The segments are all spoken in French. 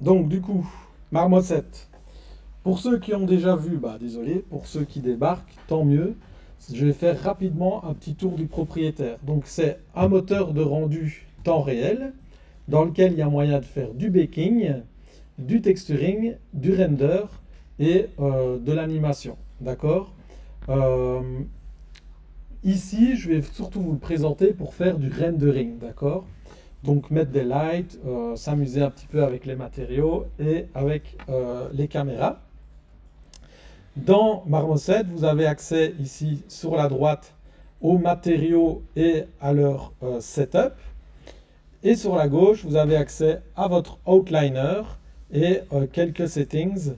Donc du coup, Marmoset. Pour ceux qui ont déjà vu, désolé, pour ceux qui débarquent, tant mieux. Je vais faire rapidement un petit tour du propriétaire. Donc c'est un moteur de rendu temps réel dans lequel il y a moyen de faire du baking, du texturing, du render et de l'animation. D'accord. Euh, Ici, je vais surtout vous le présenter pour faire du rendering. D'accord. Donc mettre des lights, s'amuser un petit peu avec les matériaux et avec les caméras. Dans Marmoset, vous avez accès ici sur la droite aux matériaux et à leur setup. Et sur la gauche, vous avez accès à votre outliner et quelques settings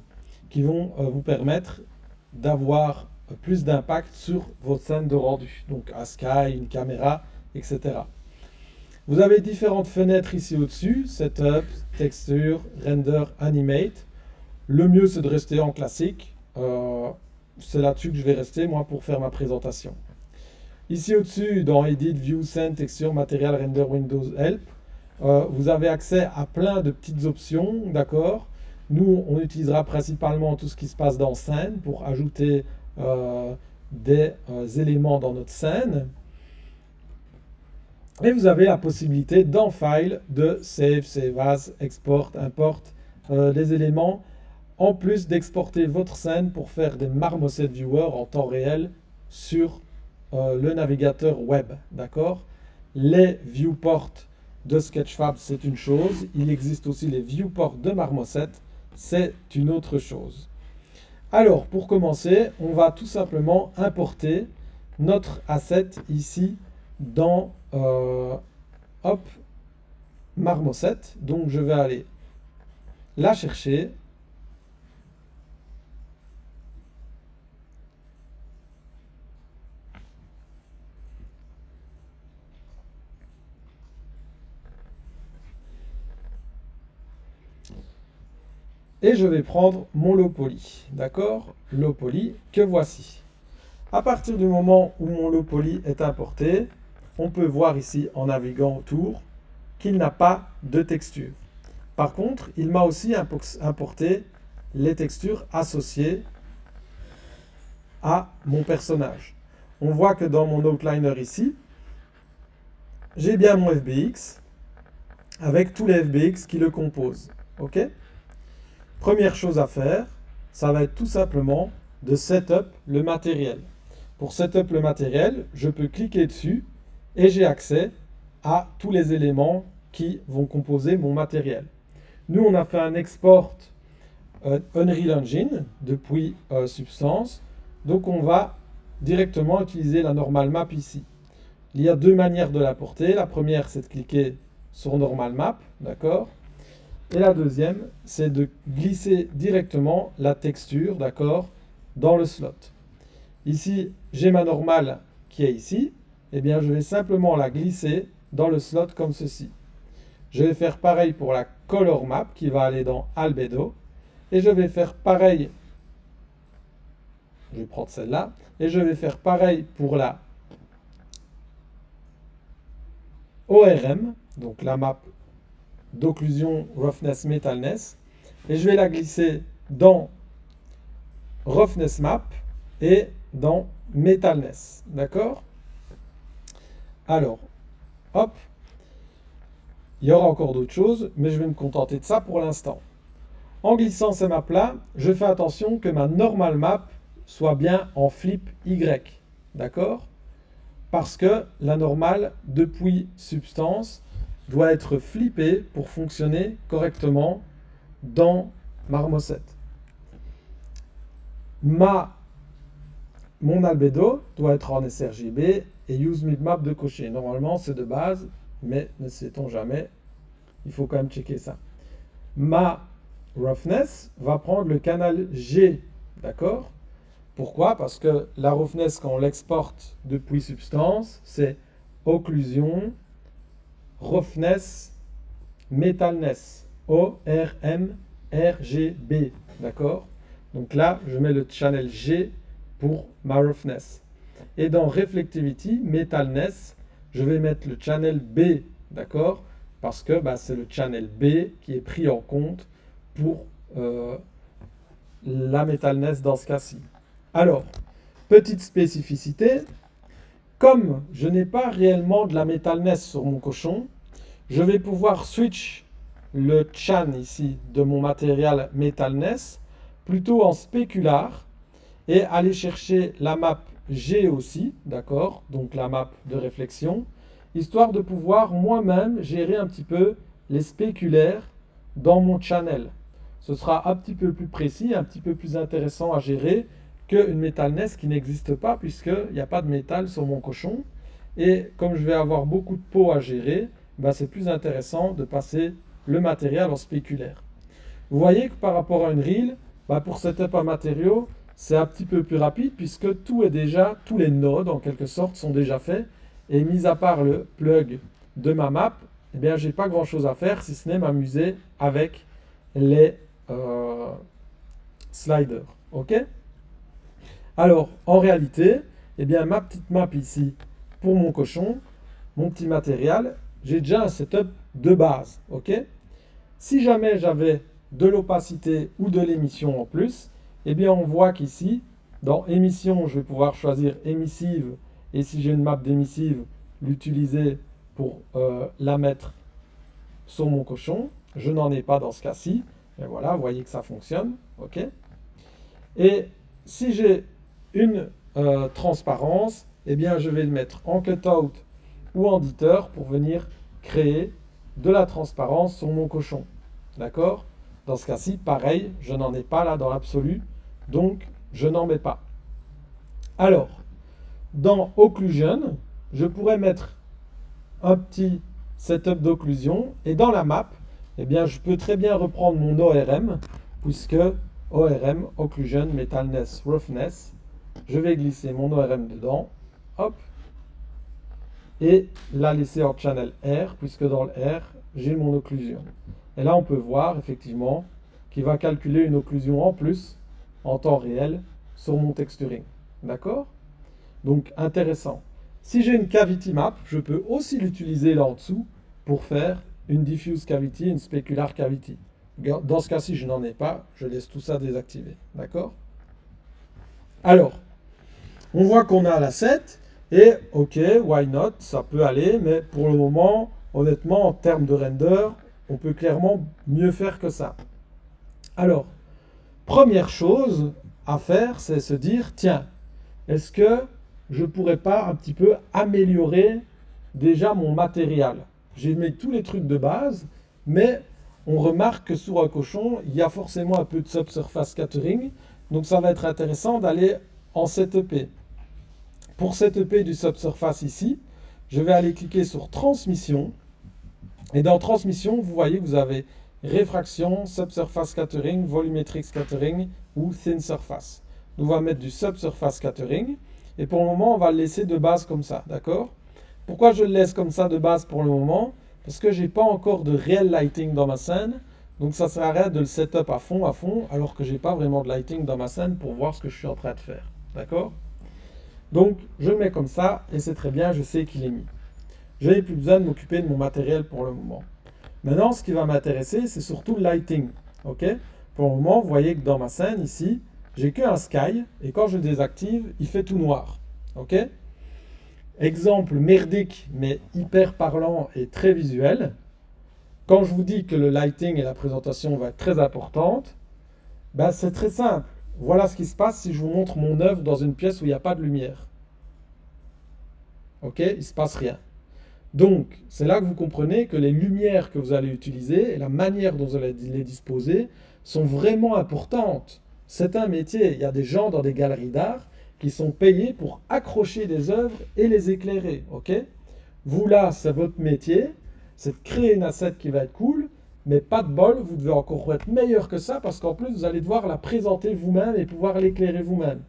qui vont vous permettre d'avoir plus d'impact sur votre scène de rendu. Donc un sky, une caméra, etc. Vous avez différentes fenêtres ici au-dessus, Setup, Texture, Render, Animate. Le mieux c'est de rester en classique. C'est là-dessus que je vais rester moi pour faire ma présentation. Ici au-dessus, dans Edit, View, Scene, Texture, Material, Render, Windows, Help, vous avez accès à plein de petites options, d'accord. Nous, on utilisera principalement tout ce qui se passe dans scène pour ajouter des éléments dans notre scène. Et vous avez la possibilité dans File de Save, Save As, Export, Import des éléments, en plus d'exporter votre scène pour faire des Marmoset Viewer en temps réel sur le navigateur web. D'accord. Les viewports de Sketchfab, c'est une chose. Il existe aussi les viewports de Marmoset, c'est une autre chose. Alors, pour commencer, on va tout simplement importer notre asset ici dans Marmoset. Donc, je vais aller la chercher. Et je vais prendre mon low poly. D'accord. Low poly que voici. À partir du moment où mon low poly est importé, on peut voir ici en naviguant autour qu'il n'a pas de texture. Par contre, il m'a aussi importé les textures associées à mon personnage. On voit que dans mon outliner ici, j'ai bien mon FBX avec tous les FBX qui le composent. Ok. Première chose à faire, ça va être tout simplement de setup le matériel. Pour setup le matériel, je peux cliquer dessus et j'ai accès à tous les éléments qui vont composer mon matériel. Nous, on a fait un export Unreal Engine depuis Substance, donc on va directement utiliser la normal map ici. Il y a deux manières de l'apporter. La première, c'est de cliquer sur normal map, d'accord. Et la deuxième, c'est de glisser directement la texture, d'accord, dans le slot. Ici, j'ai ma normale qui est ici. Eh bien, je vais simplement la glisser dans le slot comme ceci. Je vais faire pareil pour la color map qui va aller dans albedo. Et je vais faire pareil. Je vais prendre celle-là. Et je vais faire pareil pour la ORM, donc la map d'occlusion roughness metalness. Et je vais la glisser dans roughness map et dans metalness. D'accord. Alors, hop. Il y aura encore d'autres choses, mais je vais me contenter de ça pour l'instant. En glissant ces maps-là, je fais attention que ma normal map soit bien en flip Y. D'accord. Parce que la normale, depuis Substance, doit être flippée pour fonctionner correctement dans Marmoset. Mon albedo doit être en sRGB et use midmap de cocher. Normalement, c'est de base, mais ne sait-on jamais. Il faut quand même checker ça. Ma roughness va prendre le canal G, d'accord. Pourquoi? Parce que la roughness, quand on l'exporte depuis Substance, c'est occlusion, roughness, metalness, ORM-RGB, d'accord. Donc là, je mets le channel G pour ma roughness. Et dans reflectivity, metalness, je vais mettre le channel B, d'accord, parce que c'est le channel B qui est pris en compte pour la métalness dans ce cas-ci. Alors, petite spécificité, comme je n'ai pas réellement de la métalness sur mon cochon, je vais pouvoir switch le chan ici de mon matériel métalness plutôt en spécular et aller chercher la map G aussi, d'accord, donc la map de réflexion, histoire de pouvoir moi-même gérer un petit peu les spéculaires dans mon channel. Ce sera un petit peu plus précis, un petit peu plus intéressant à gérer qu'une métalness qui n'existe pas puisqu'il n'y a pas de métal sur mon cochon. Et comme je vais avoir beaucoup de peau à gérer, c'est plus intéressant de passer le matériel en spéculaire. Vous voyez que par rapport à une reel, pour setup un matériau, c'est un petit peu plus rapide puisque tout est déjà, tous les nodes en quelque sorte sont déjà faits. Et mis à part le plug de ma map, eh bien, j'ai pas grand chose à faire si ce n'est m'amuser avec les sliders. Ok? Alors, en réalité, eh bien, ma petite map ici pour mon cochon, mon petit matériel, j'ai déjà un setup de base. Ok? Si jamais j'avais de l'opacité ou de l'émission en plus, eh bien, on voit qu'ici, dans émission, je vais pouvoir choisir émissive. Et si j'ai une map d'émissive, l'utiliser pour la mettre sur mon cochon. Je n'en ai pas dans ce cas-ci. Et voilà, vous voyez que ça fonctionne. Ok. Et si j'ai une transparence, eh bien, je vais le mettre en cutout ou en editor pour venir créer de la transparence sur mon cochon. D'accord? Dans ce cas-ci, pareil, je n'en ai pas là dans l'absolu. Donc, je n'en mets pas. Alors, dans Occlusion, je pourrais mettre un petit setup d'occlusion et dans la map, eh bien, je peux très bien reprendre mon ORM puisque ORM, Occlusion, Metalness, Roughness, je vais glisser mon ORM dedans, hop, et la laisser en channel R puisque dans le R, j'ai mon occlusion. Et là, on peut voir effectivement qu'il va calculer une occlusion en plus en temps réel sur mon texturing. D'accord? Donc, intéressant. Si j'ai une cavity map, je peux aussi l'utiliser là en dessous pour faire une diffuse cavity, une specular cavity. Dans ce cas-ci, je n'en ai pas. Je laisse tout ça désactivé. D'accord? Alors, on voit qu'on a la 7 et ok, why not? Ça peut aller, mais pour le moment, honnêtement, en termes de render, on peut clairement mieux faire que ça. Alors, première chose à faire, c'est se dire, tiens, est-ce que je ne pourrais pas un petit peu améliorer déjà mon matériel? J'ai mis tous les trucs de base, mais on remarque que sur un cochon, il y a forcément un peu de subsurface scattering, donc ça va être intéressant d'aller en setupé. Pour setupé du subsurface ici, je vais aller cliquer sur transmission, et dans transmission, vous voyez que vous avez réfraction, subsurface scattering, volumetric scattering ou thin surface. Nous, on va mettre du subsurface scattering. Et pour le moment, on va le laisser de base comme ça, d'accord? Pourquoi je le laisse comme ça de base pour le moment? Parce que je n'ai pas encore de réel lighting dans ma scène. Donc ça sert à rien de le setup à fond, alors que je n'ai pas vraiment de lighting dans ma scène pour voir ce que je suis en train de faire. D'accord? Donc je le mets comme ça et c'est très bien, je sais qu'il est mis. Je n'ai plus besoin de m'occuper de mon matériel pour le moment. Maintenant, ce qui va m'intéresser, c'est surtout le lighting. Ok? Pour le moment, vous voyez que dans ma scène ici, j'ai qu'un sky, et quand je le désactive, il fait tout noir. Ok? Exemple merdique, mais hyper parlant et très visuel. Quand je vous dis que le lighting et la présentation vont être très importantes, c'est très simple. Voilà ce qui se passe si je vous montre mon œuvre dans une pièce où il n'y a pas de lumière. Ok? Il ne se passe rien. Donc, c'est là que vous comprenez que les lumières que vous allez utiliser et la manière dont vous allez les disposer sont vraiment importantes. C'est un métier. Il y a des gens dans des galeries d'art qui sont payés pour accrocher des œuvres et les éclairer. Ok? Vous là, c'est votre métier, c'est de créer une asset qui va être cool, mais pas de bol, vous devez encore être meilleur que ça parce qu'en plus, vous allez devoir la présenter vous-même et pouvoir l'éclairer vous-même.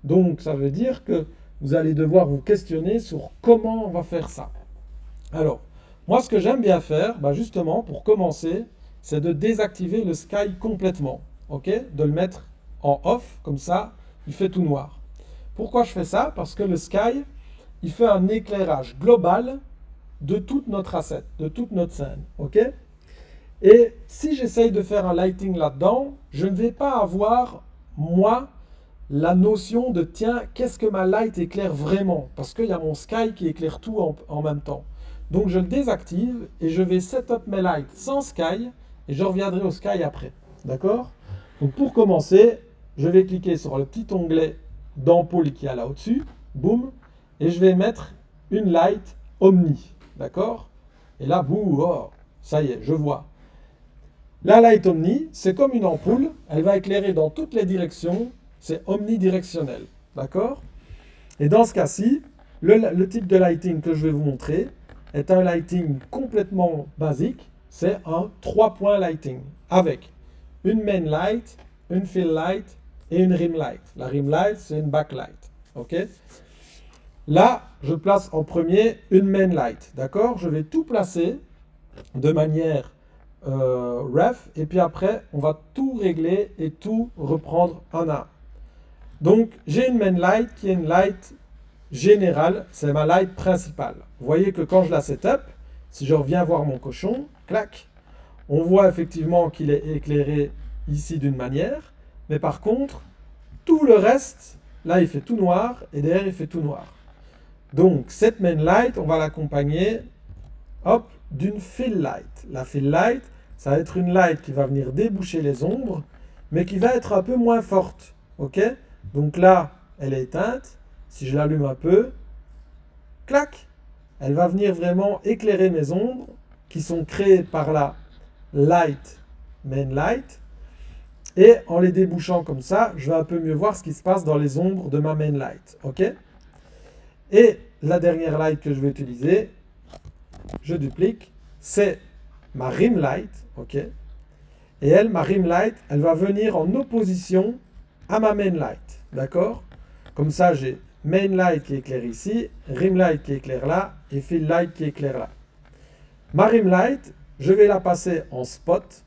Donc, ça veut dire que vous allez devoir vous questionner sur comment on va faire ça. Alors, moi, ce que j'aime bien faire, justement, pour commencer, c'est de désactiver le sky complètement. Ok? De le mettre en off, comme ça, il fait tout noir. Pourquoi je fais ça? Parce que le sky, il fait un éclairage global de toute notre asset, de toute notre scène. Ok? Et si j'essaye de faire un lighting là-dedans, je ne vais pas avoir, moi, la notion de tiens, qu'est-ce que ma light éclaire vraiment? Parce qu'il y a mon sky qui éclaire tout en même temps. Donc je le désactive et je vais setup mes lights sans sky et je reviendrai au sky après. D'accord? Donc pour commencer, je vais cliquer sur le petit onglet d'ampoule qui est là au-dessus. Boum. Et je vais mettre une light omni. D'accord? Et là, bouh, oh, ça y est, je vois. La light omni, c'est comme une ampoule. Elle va éclairer dans toutes les directions. C'est omnidirectionnel. D'accord? Et dans ce cas-ci, le type de lighting que je vais vous montrer est un lighting complètement basique. C'est un 3-point lighting avec une main light, une fill light et une rim light. La rim light, c'est une backlight. Ok? Là, je place en premier une main light. D'accord? Je vais tout placer de manière ref et puis après, on va tout régler et tout reprendre un à un. Donc, j'ai une main light qui est une light générale, c'est ma light principale. Vous voyez que quand je la setup, si je reviens voir mon cochon, clac, on voit effectivement qu'il est éclairé ici d'une manière, mais par contre, tout le reste, là il fait tout noir et derrière il fait tout noir. Donc, cette main light, on va l'accompagner, hop, d'une fill light. La fill light, ça va être une light qui va venir déboucher les ombres, mais qui va être un peu moins forte. Ok? Donc là, elle est éteinte. Si je l'allume un peu, clac, elle va venir vraiment éclairer mes ombres qui sont créées par la light, main light. Et en les débouchant comme ça, je vais un peu mieux voir ce qui se passe dans les ombres de ma main light. Ok? Et la dernière light que je vais utiliser, je duplique, c'est ma rim light. Ok? Et elle, ma rim light, elle va venir en opposition à ma main light. D'accord? Comme ça, j'ai main light qui éclaire ici, rim light qui éclaire là, et fill light qui éclaire là. Ma rim light, je vais la passer en spot.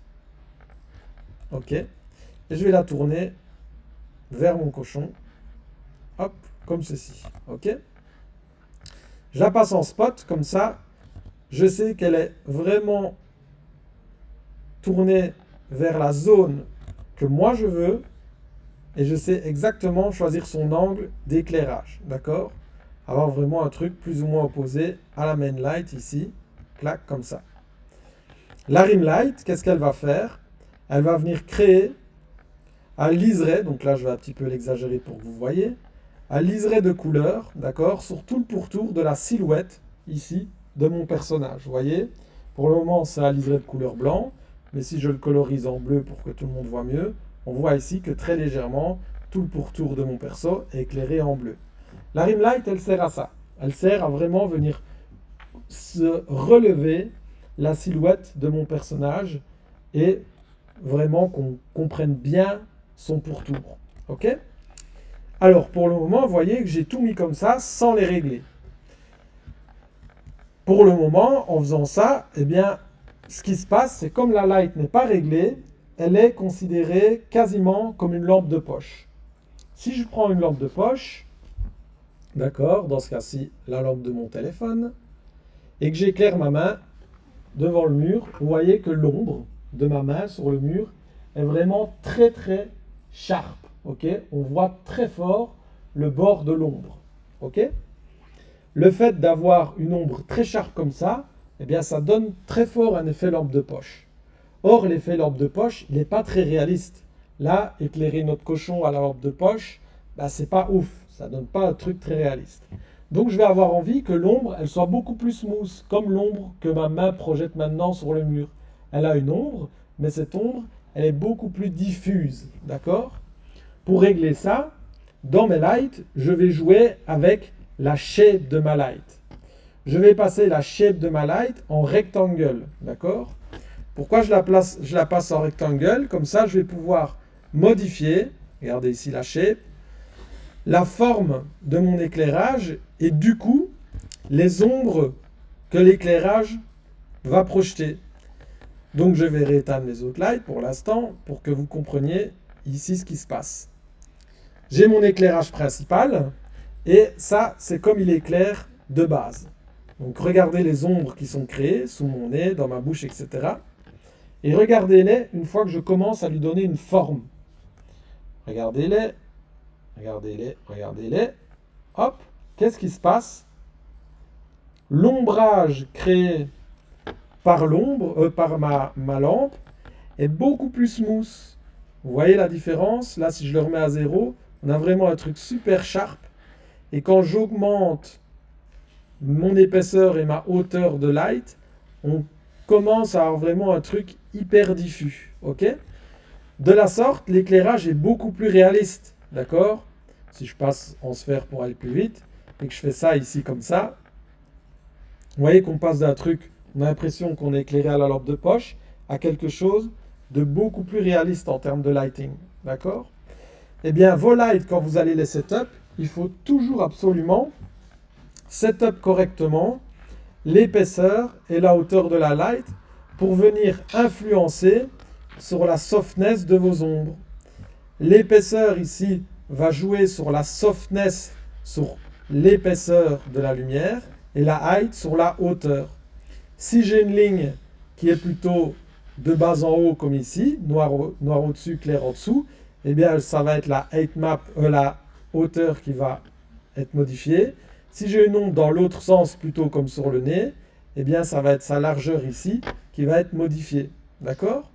Ok? Et je vais la tourner vers mon cochon. Hop, comme ceci. Ok? Je la passe en spot, comme ça, je sais qu'elle est vraiment tournée vers la zone que moi je veux. Et je sais exactement choisir son angle d'éclairage. D'accord? Avoir vraiment un truc plus ou moins opposé à la main light ici. Clac, comme ça. La rim light, qu'est-ce qu'elle va faire? Elle va venir créer un liseré. Donc là, je vais un petit peu l'exagérer pour que vous voyez. Un liseré de couleur, d'accord? Sur tout le pourtour de la silhouette, ici, de mon personnage. Vous voyez? Pour le moment, c'est un liseré de couleur blanc. Mais si je le colorise en bleu pour que tout le monde voit mieux, on voit ici que très légèrement, tout le pourtour de mon perso est éclairé en bleu. La rim light, elle sert à ça. Elle sert à vraiment venir se relever la silhouette de mon personnage et vraiment qu'on comprenne bien son pourtour. Ok? Alors, pour le moment, vous voyez que j'ai tout mis comme ça sans les régler. Pour le moment, en faisant ça, eh bien, ce qui se passe, c'est comme la light n'est pas réglée, elle est considérée quasiment comme une lampe de poche. Si je prends une lampe de poche, d'accord, dans ce cas-ci, la lampe de mon téléphone, et que j'éclaire ma main devant le mur, vous voyez que l'ombre de ma main sur le mur est vraiment très très sharp. Ok? On voit très fort le bord de l'ombre. Ok? Le fait d'avoir une ombre très sharp comme ça, eh bien, ça donne très fort un effet lampe de poche. Or, l'effet lampe de poche, il n'est pas très réaliste. Là, éclairer notre cochon à la lampe de poche, bah, c'est pas ouf. Ça donne pas un truc très réaliste. Donc, je vais avoir envie que l'ombre, elle soit beaucoup plus smooth, comme l'ombre que ma main projette maintenant sur le mur. Elle a une ombre, mais cette ombre, elle est beaucoup plus diffuse. D'accord? Pour régler ça, dans mes lights, je vais jouer avec la shape de ma light. Je vais passer la shape de ma light en rectangle. D'accord? Pourquoi je la passe en rectangle? Comme ça, je vais pouvoir modifier, regardez ici la shape, la forme de mon éclairage et du coup, les ombres que l'éclairage va projeter. Donc, je vais rééteindre les autres lights pour l'instant pour que vous compreniez ici ce qui se passe. J'ai mon éclairage principal et ça, c'est comme il éclaire de base. Donc, regardez les ombres qui sont créées sous mon nez, dans ma bouche, etc. Et regardez-les une fois que je commence à lui donner une forme. Regardez-les, regardez-les, regardez-les. Hop, qu'est-ce qui se passe? L'ombrage créé par par ma lampe est beaucoup plus smooth. Vous voyez la différence? Là, si je le remets à 0, on a vraiment un truc super sharp. Et quand j'augmente mon épaisseur et ma hauteur de light, on commence à avoir vraiment un truc hyper diffus. Ok? De la sorte, l'éclairage est beaucoup plus réaliste. D'accord? Si je passe en sphère pour aller plus vite, et que je fais ça ici comme ça, vous voyez qu'on passe d'un truc, on a l'impression qu'on est éclairé à la lampe de poche, à quelque chose de beaucoup plus réaliste en termes de lighting. D'accord? Eh bien, vos lights, quand vous allez les setup, il faut toujours absolument setup correctement l'épaisseur et la hauteur de la light pour venir influencer sur la softness de vos ombres. L'épaisseur ici va jouer sur la softness, sur l'épaisseur de la lumière, et la height sur la hauteur. Si j'ai une ligne qui est plutôt de bas en haut comme ici, noir au-dessus, clair en dessous, eh bien ça va être la height map, la hauteur qui va être modifiée. Si j'ai une onde dans l'autre sens, plutôt comme sur le nez, eh bien ça va être sa largeur ici qui va être modifiée. D'accord?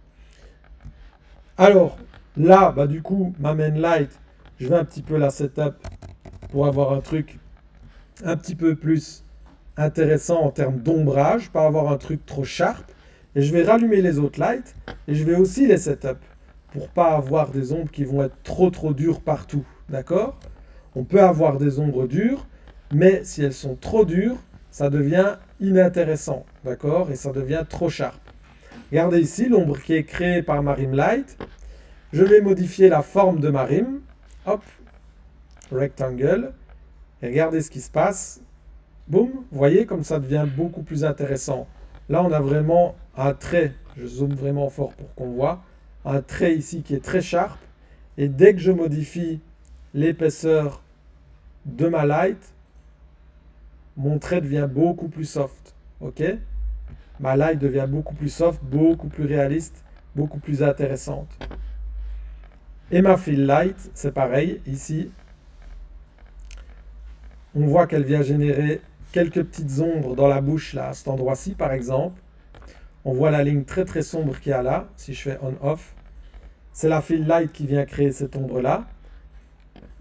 Alors, là, du coup, ma main light, je vais un petit peu la setup pour avoir un truc un petit peu plus intéressant en termes d'ombrage, pas avoir un truc trop sharp. Et je vais rallumer les autres lights et je vais aussi les setup pour pas avoir des ombres qui vont être trop dures partout. D'accord? On peut avoir des ombres dures, mais si elles sont trop dures, ça devient inintéressant. D'accord? Et ça devient trop sharp. Regardez ici l'ombre qui est créée par ma rim light. Je vais modifier la forme de ma rim. Hop, rectangle. Et regardez ce qui se passe. Boum, vous voyez comme ça devient beaucoup plus intéressant. Là, on a vraiment un trait, je zoome vraiment fort pour qu'on voit, un trait ici qui est très sharp. Et dès que je modifie l'épaisseur de ma light, mon trait devient beaucoup plus soft. Ok? Ma light devient beaucoup plus soft, beaucoup plus réaliste, beaucoup plus intéressante. Et ma fill light, c'est pareil. Ici, on voit qu'elle vient générer quelques petites ombres dans la bouche, là, à cet endroit-ci, par exemple. On voit la ligne très sombre qu'il y a là, si je fais on-off. C'est la fill light qui vient créer cette ombre-là.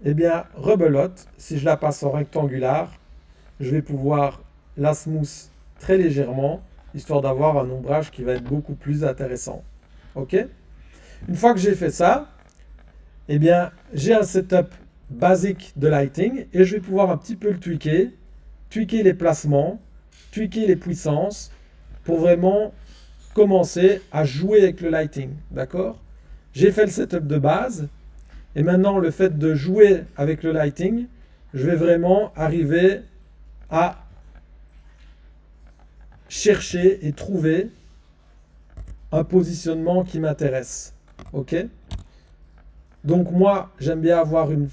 Eh bien, rebelote, si je la passe en rectangulaire, je vais pouvoir la smooth très légèrement, histoire d'avoir un ombrage qui va être beaucoup plus intéressant. Ok? Une fois que j'ai fait ça, eh bien, j'ai un setup basique de lighting et je vais pouvoir un petit peu le tweaker les placements, tweaker les puissances pour vraiment commencer à jouer avec le lighting. D'accord? J'ai fait le setup de base et maintenant le fait de jouer avec le lighting, je vais vraiment arriver à chercher et trouver un positionnement qui m'intéresse. Ok? Donc moi, j'aime bien avoir une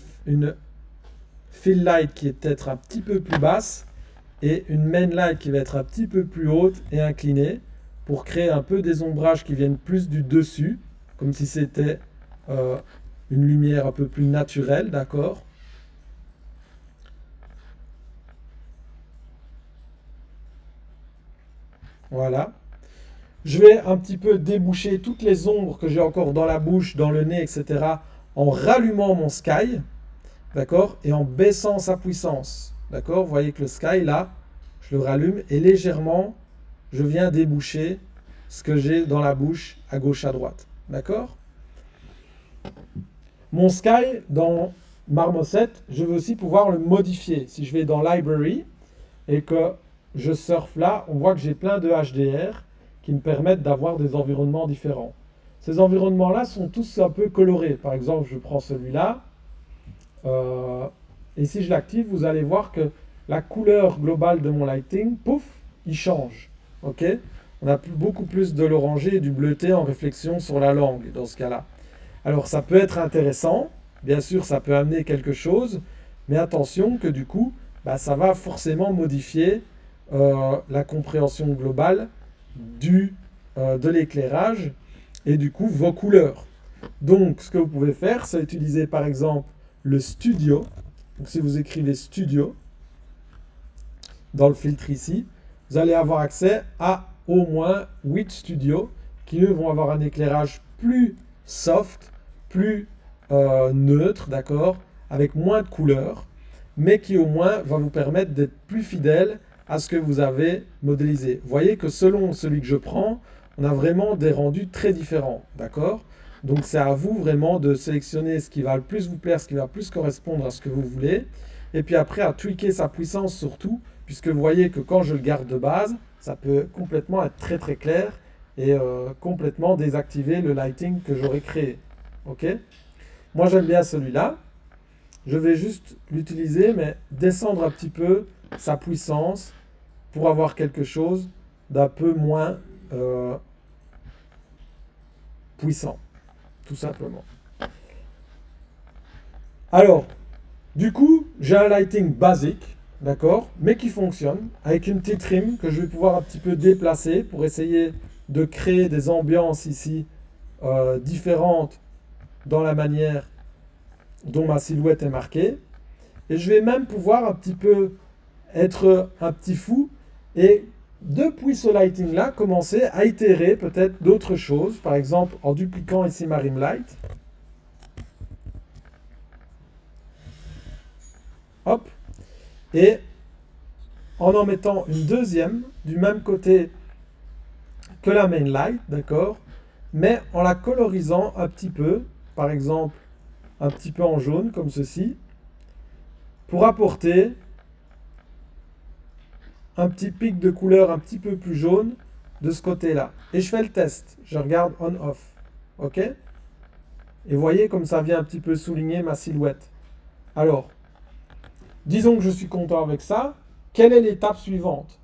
fill light qui est peut-être un petit peu plus basse et une main light qui va être un petit peu plus haute et inclinée pour créer un peu des ombrages qui viennent plus du dessus, comme si c'était une lumière un peu plus naturelle, d'accord? Voilà. Je vais un petit peu déboucher toutes les ombres que j'ai encore dans la bouche, dans le nez, etc. en rallumant mon sky, d'accord? Et en baissant sa puissance, d'accord? Vous voyez que le sky, là, je le rallume et légèrement, je viens déboucher ce que j'ai dans la bouche à gauche, à droite, d'accord? Mon sky, dans Marmoset, je veux aussi pouvoir le modifier. Si je vais dans Library et que je surfe là, on voit que j'ai plein de HDR qui me permettent d'avoir des environnements différents. Ces environnements-là sont tous un peu colorés. Par exemple, je prends celui-là, et si je l'active, vous allez voir que la couleur globale de mon lighting, pouf, il change. Ok? On a beaucoup plus de l'orangé et du bleuté en réflexion sur la langue dans ce cas-là. Alors ça peut être intéressant, bien sûr ça peut amener quelque chose, mais attention que du coup, ça va forcément modifier la compréhension globale de l'éclairage et du coup vos couleurs. Donc ce que vous pouvez faire, c'est utiliser par exemple le studio. Donc si vous écrivez studio dans le filtre ici, vous allez avoir accès à au moins 8 studios qui eux vont avoir un éclairage plus soft, plus neutre, d'accord, avec moins de couleurs, mais qui au moins va vous permettre d'être plus fidèle à ce que vous avez modélisé. Vous voyez que selon celui que je prends, on a vraiment des rendus très différents, d'accord? Donc c'est à vous vraiment de sélectionner ce qui va le plus vous plaire, ce qui va plus correspondre à ce que vous voulez, et puis après à tweaker sa puissance surtout, puisque vous voyez que quand je le garde de base, ça peut complètement être très très clair et complètement désactiver le lighting que j'aurais créé. Ok? Moi j'aime bien celui-là. Je vais juste l'utiliser, mais descendre un petit peu sa puissance pour avoir quelque chose d'un peu moins puissant, tout simplement. Alors, du coup, j'ai un lighting basique, d'accord, mais qui fonctionne, avec une petite trim que je vais pouvoir un petit peu déplacer pour essayer de créer des ambiances ici différentes dans la manière dont ma silhouette est marquée. Et je vais même pouvoir un petit peu être un petit fou et depuis ce lighting là commencer à itérer peut-être d'autres choses, par exemple en dupliquant ici ma rim light. Hop. Et en mettant une deuxième du même côté que la main light, d'accord, mais en la colorisant un petit peu, par exemple un petit peu en jaune comme ceci, pour apporter un petit pic de couleur un petit peu plus jaune de ce côté-là. Et je fais le test, je regarde on-off, ok? Et voyez comme ça vient un petit peu souligner ma silhouette. Alors, disons que je suis content avec ça, quelle est l'étape suivante?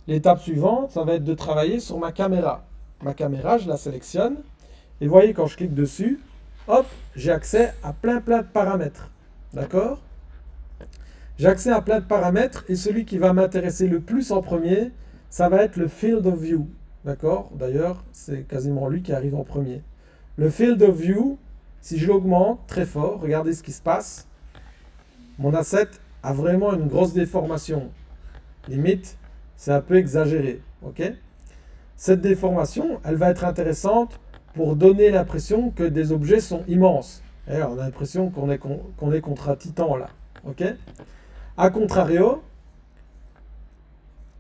L'étape suivante, ça va être de travailler sur ma caméra. Ma caméra, je la sélectionne, et voyez quand je clique dessus, hop, j'ai accès à plein de paramètres, d'accord? J'ai accès à plein de paramètres et celui qui va m'intéresser le plus en premier, ça va être le field of view. D'accord? D'ailleurs, c'est quasiment lui qui arrive en premier. Le field of view, si je l'augmente très fort, regardez ce qui se passe. Mon asset a vraiment une grosse déformation. Limite, c'est un peu exagéré. Ok? Cette déformation, elle va être intéressante pour donner l'impression que des objets sont immenses. Et on a l'impression qu'on est contre un titan là. Ok? A contrario,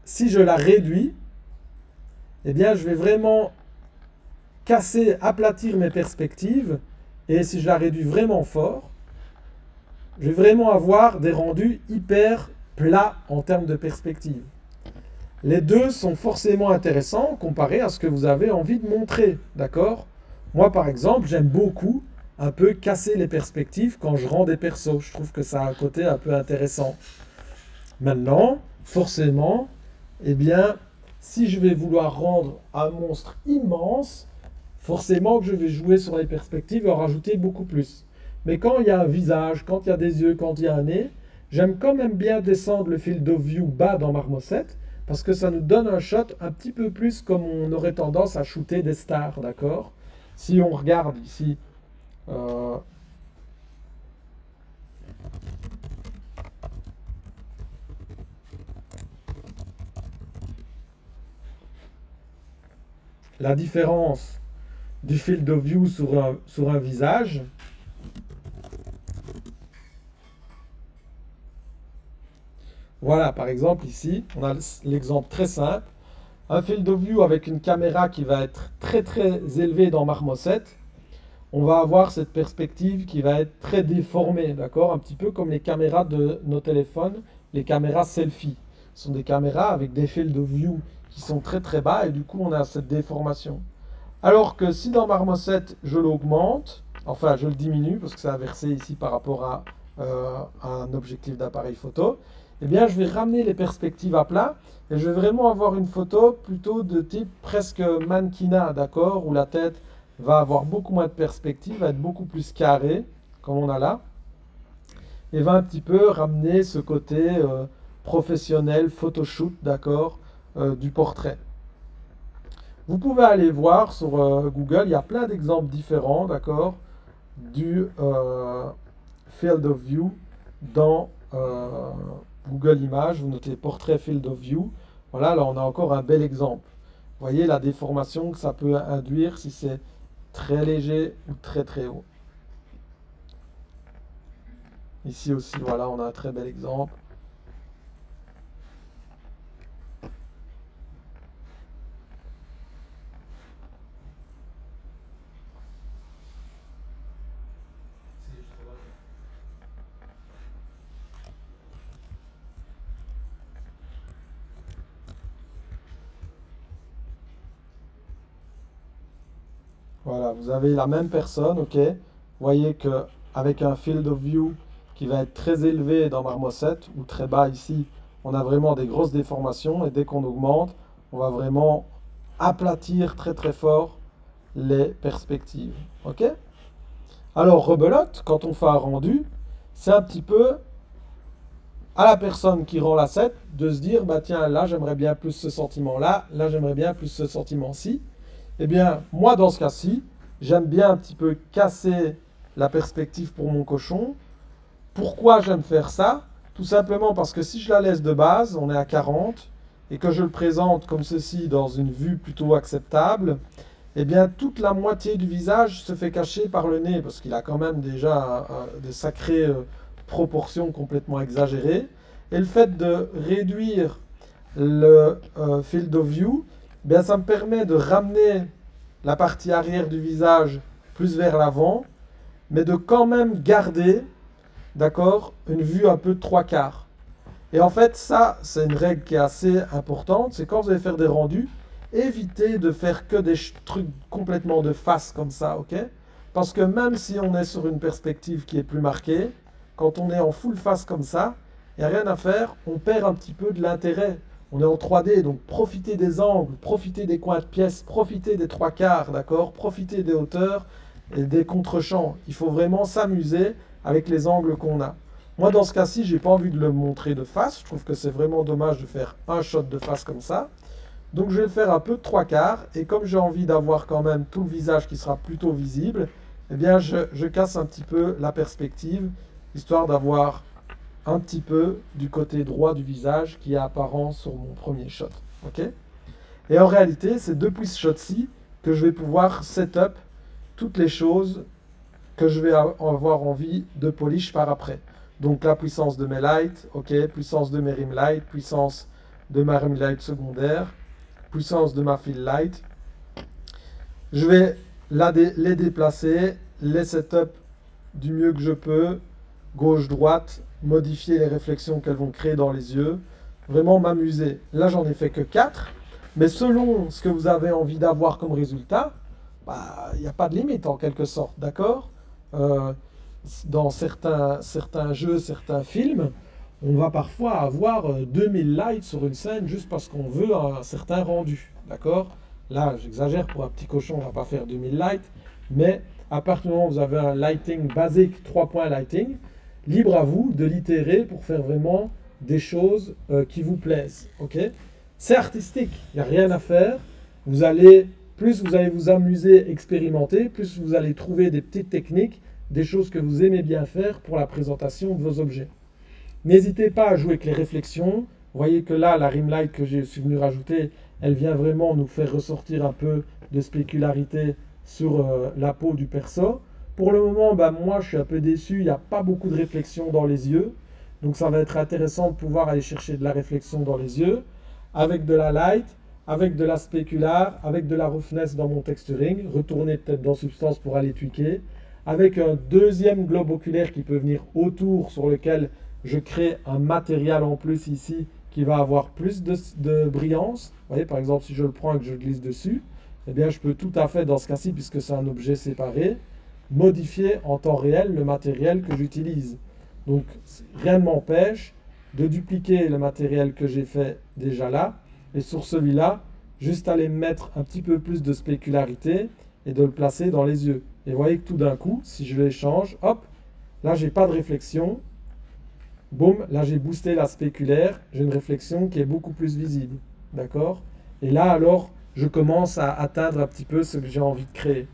si je la réduis, eh bien, je vais vraiment casser, aplatir mes perspectives. Et si je la réduis vraiment fort, je vais vraiment avoir des rendus hyper plats en termes de perspective. Les deux sont forcément intéressants comparé à ce que vous avez envie de montrer. D'accord? Moi, par exemple, j'aime beaucoup un peu casser les perspectives quand je rends des persos. Je trouve que ça a un côté un peu intéressant. Maintenant, forcément, eh bien, si je vais vouloir rendre un monstre immense, forcément que je vais jouer sur les perspectives et en rajouter beaucoup plus. Mais quand il y a un visage, quand il y a des yeux, quand il y a un nez, j'aime quand même bien descendre le field of view bas dans Marmoset parce que ça nous donne un shot un petit peu plus comme on aurait tendance à shooter des stars, d'accord? Si on regarde ici, la différence du field of view sur un visage. Voilà, par exemple, ici, on a l'exemple très simple. Un field of view avec une caméra qui va être très très élevée dans Marmoset. On va avoir cette perspective qui va être très déformée, d'accord? Un petit peu comme les caméras de nos téléphones, les caméras selfie. Ce sont des caméras avec des field of view qui sont très très bas et du coup on a cette déformation. Alors que si dans Marmoset je l'augmente, enfin je le diminue parce que c'est inversé ici par rapport à un objectif d'appareil photo, eh bien je vais ramener les perspectives à plat et je vais vraiment avoir une photo plutôt de type presque mannequinat, d'accord, où la tête va avoir beaucoup moins de perspective, va être beaucoup plus carrée, comme on a là, et va un petit peu ramener ce côté professionnel, photoshoot, d'accord, du portrait. Vous pouvez aller voir sur Google, il y a plein d'exemples différents, d'accord, du Field of View dans Google Images. Vous notez portrait Field of View. Voilà, là on a encore un bel exemple. Vous voyez la déformation que ça peut induire si c'est très léger ou très très haut. Ici aussi, voilà, on a un très bel exemple. Voilà, vous avez la même personne, ok? Vous voyez que avec un field of view qui va être très élevé dans Marmoset ou très bas ici, on a vraiment des grosses déformations et dès qu'on augmente, on va vraiment aplatir très très fort les perspectives, ok? Alors rebelote, quand on fait un rendu, c'est un petit peu à la personne qui rend l'asset de se dire, bah tiens, là j'aimerais bien plus ce sentiment-là, là j'aimerais bien plus ce sentiment-ci. Eh bien, moi, dans ce cas-ci, j'aime bien un petit peu casser la perspective pour mon cochon. Pourquoi j'aime faire ça? Tout simplement parce que si je la laisse de base, on est à 40, et que je le présente comme ceci dans une vue plutôt acceptable, eh bien, toute la moitié du visage se fait cacher par le nez, parce qu'il a quand même déjà de sacrées proportions complètement exagérées. Et le fait de réduire le field of view, bien, ça me permet de ramener la partie arrière du visage plus vers l'avant, mais de quand même garder, d'accord, une vue un peu de trois quarts. Et en fait, ça, c'est une règle qui est assez importante, c'est quand vous allez faire des rendus, évitez de faire que des trucs complètement de face comme ça, ok? Parce que même si on est sur une perspective qui est plus marquée, quand on est en full face comme ça, il n'y a rien à faire, on perd un petit peu de l'intérêt. On est en 3D, donc profitez des angles, profitez des coins de pièces, profitez des trois quarts, d'accord? Profitez des hauteurs et des contre-champs. Il faut vraiment s'amuser avec les angles qu'on a. Moi, dans ce cas-ci, j'ai pas envie de le montrer de face. Je trouve que c'est vraiment dommage de faire un shot de face comme ça. Donc, je vais le faire un peu de trois quarts. Et comme j'ai envie d'avoir quand même tout le visage qui sera plutôt visible, eh bien, je casse un petit peu la perspective, histoire d'avoir un petit peu du côté droit du visage qui est apparent sur mon premier shot. Ok? Et en réalité, c'est depuis ce shot-ci que je vais pouvoir setup toutes les choses que je vais avoir envie de polish par après. Donc la puissance de mes lights, ok, puissance de mes rim lights, puissance de ma rim light secondaire, puissance de ma fill light. Je vais les déplacer, les setup du mieux que je peux, gauche-droite, modifier les réflexions qu'elles vont créer dans les yeux, vraiment m'amuser. Là, j'en ai fait que 4, mais selon ce que vous avez envie d'avoir comme résultat, bah, il n'y a pas de limite en quelque sorte, d'accord? Euh, Dans certains jeux, certains films, on va parfois avoir 2000 lights sur une scène juste parce qu'on veut un certain rendu, d'accord? Là, j'exagère, pour un petit cochon, on ne va pas faire 2000 lights, mais à partir du moment où vous avez un lighting basique, 3 points lighting, libre à vous de l'itérer pour faire vraiment des choses qui vous plaisent, ok? C'est artistique, il n'y a rien à faire. Plus vous allez vous amuser, expérimenter, plus vous allez trouver des petites techniques, des choses que vous aimez bien faire pour la présentation de vos objets. N'hésitez pas à jouer avec les réflexions. Vous voyez que là, la rimlight que je suis venu rajouter, elle vient vraiment nous faire ressortir un peu de spécularité sur la peau du perso. Pour le moment, bah, moi, je suis un peu déçu. Il n'y a pas beaucoup de réflexion dans les yeux. Donc, ça va être intéressant de pouvoir aller chercher de la réflexion dans les yeux, avec de la light, avec de la spécular, avec de la roughness dans mon texturing, retourner peut-être dans Substance pour aller tweaker, avec un deuxième globe oculaire qui peut venir autour sur lequel je crée un matériel en plus ici qui va avoir plus de brillance. Vous voyez, par exemple, si je le prends et que je glisse dessus, eh bien, je peux tout à fait, dans ce cas-ci, puisque c'est un objet séparé, modifier en temps réel le matériel que j'utilise. Donc, rien ne m'empêche de dupliquer le matériel que j'ai fait déjà là, et sur celui-là, juste aller mettre un petit peu plus de spécularité et de le placer dans les yeux. Et vous voyez que tout d'un coup, si je l'échange, hop, là, j'ai pas de réflexion. Boum, là j'ai boosté la spéculaire, j'ai une réflexion qui est beaucoup plus visible. D'accord? Et là alors, je commence à atteindre un petit peu ce que j'ai envie de créer.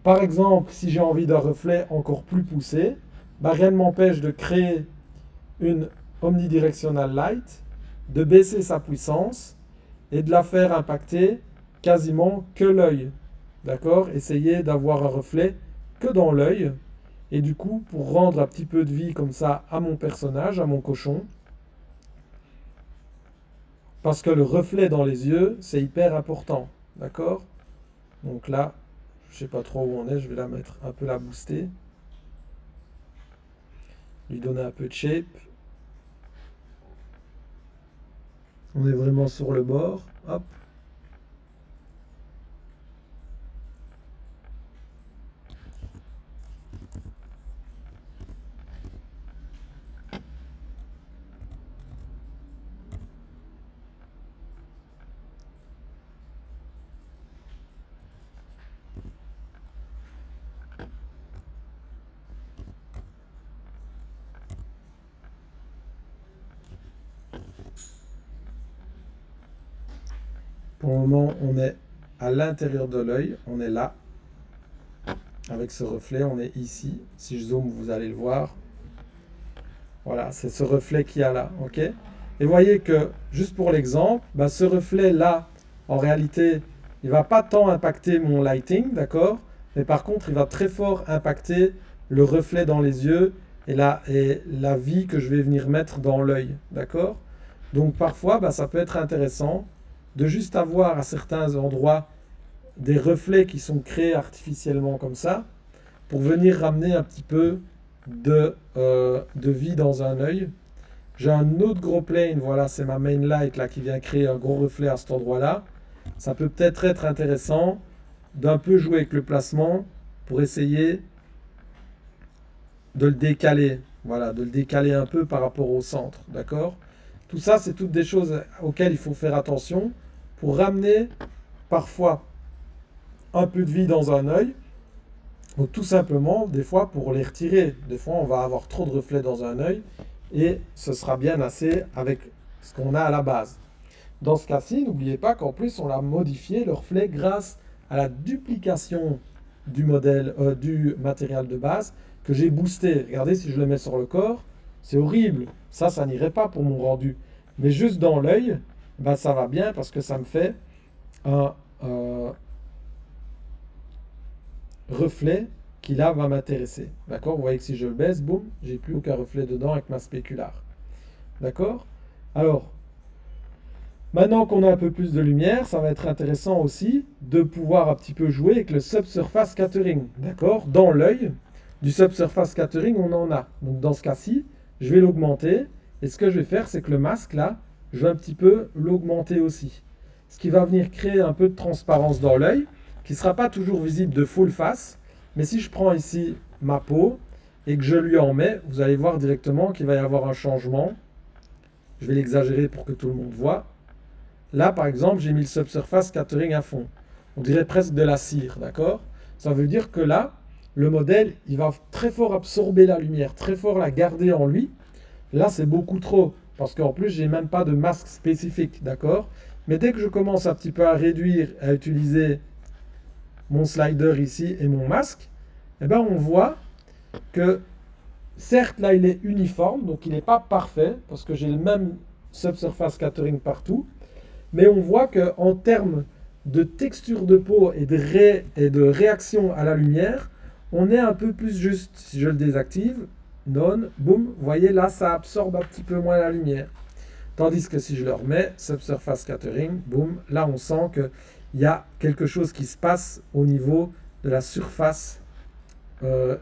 Par exemple, si j'ai envie d'un reflet encore plus poussé, bah, rien ne m'empêche de créer une omnidirectional light, de baisser sa puissance et de la faire impacter quasiment que l'œil. D'accord? Essayer d'avoir un reflet que dans l'œil. Et du coup, pour rendre un petit peu de vie comme ça à mon personnage, à mon cochon, parce que le reflet dans les yeux, c'est hyper important. D'accord? Donc là, je sais pas trop où on est, je vais la mettre un peu la booster. Lui donner un peu de shape. On est vraiment sur le bord. Hop. Pour le moment, on est à l'intérieur de l'œil. On est là. Avec ce reflet, on est ici. Si je zoome, vous allez le voir. Voilà, c'est ce reflet qu'il y a là. Ok? Et voyez que, juste pour l'exemple, bah, ce reflet-là, en réalité, il ne va pas tant impacter mon lighting, d'accord? Mais par contre, il va très fort impacter le reflet dans les yeux et la vie que je vais venir mettre dans l'œil, d'accord? Donc parfois, bah, ça peut être intéressant de juste avoir à certains endroits des reflets qui sont créés artificiellement comme ça, pour venir ramener un petit peu de vie dans un œil. J'ai un autre gros plane, voilà, c'est ma main light là qui vient créer un gros reflet à cet endroit-là. Ça peut peut-être être intéressant d'un peu jouer avec le placement pour essayer de le décaler. Voilà, de le décaler un peu par rapport au centre, d'accord? Tout ça, c'est toutes des choses auxquelles il faut faire attention pour ramener parfois un peu de vie dans un œil, ou tout simplement, des fois, pour les retirer. Des fois, on va avoir trop de reflets dans un œil et ce sera bien assez avec ce qu'on a à la base. Dans ce cas-ci, n'oubliez pas qu'en plus, on a modifié le reflet grâce à la duplication du modèle, du matériel de base que j'ai boosté. Regardez, si je le mets sur le corps, c'est horrible. Ça n'irait pas pour mon rendu. Mais juste dans l'œil, bah, ça va bien parce que ça me fait un reflet qui là va m'intéresser. D'accord? Vous voyez que si je le baisse, boum, j'ai plus aucun reflet dedans avec ma spéculare. D'accord? Alors, maintenant qu'on a un peu plus de lumière, ça va être intéressant aussi de pouvoir un petit peu jouer avec le subsurface scattering. D'accord? Dans l'œil, du subsurface scattering, on en a. Donc dans ce cas-ci, je vais l'augmenter. Et ce que je vais faire, c'est que le masque, là, je vais un petit peu l'augmenter aussi. Ce qui va venir créer un peu de transparence dans l'œil, qui ne sera pas toujours visible de full face. Mais si je prends ici ma peau et que je lui en mets, vous allez voir directement qu'il va y avoir un changement. Je vais l'exagérer pour que tout le monde voit. Là, par exemple, j'ai mis le subsurface scattering à fond. On dirait presque de la cire, d'accord? Ça veut dire que là, le modèle, il va très fort absorber la lumière, très fort la garder en lui. Là, c'est beaucoup trop, parce qu'en plus, j'ai même pas de masque spécifique, d'accord? Mais dès que je commence un petit peu à réduire, à utiliser mon slider ici et mon masque, eh ben, on voit que, certes, là, il est uniforme, donc il n'est pas parfait, parce que j'ai le même subsurface scattering partout, mais on voit qu'en termes de texture de peau et de réaction à la lumière, on est un peu plus juste. Si je le désactive, non, boum, vous voyez là, ça absorbe un petit peu moins la lumière. Tandis que si je le remets, subsurface scattering, boum, là on sent qu'il y a quelque chose qui se passe au niveau de la surface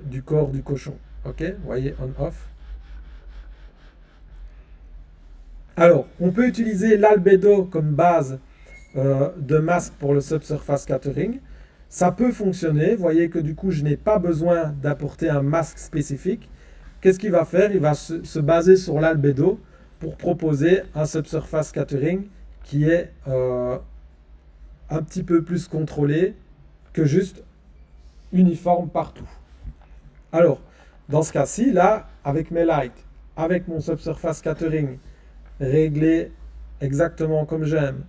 du corps du cochon. Ok, vous voyez, on-off. Alors, on peut utiliser l'albédo comme base de masque pour le subsurface scattering. Ça peut fonctionner. Vous voyez que du coup, je n'ai pas besoin d'apporter un masque spécifique. Qu'est-ce qu'il va faire? Il va se baser sur l'albédo pour proposer un subsurface scattering qui est un petit peu plus contrôlé que juste uniforme partout. Alors, dans ce cas-ci, là, avec mes lights, avec mon subsurface scattering réglé exactement comme j'aime,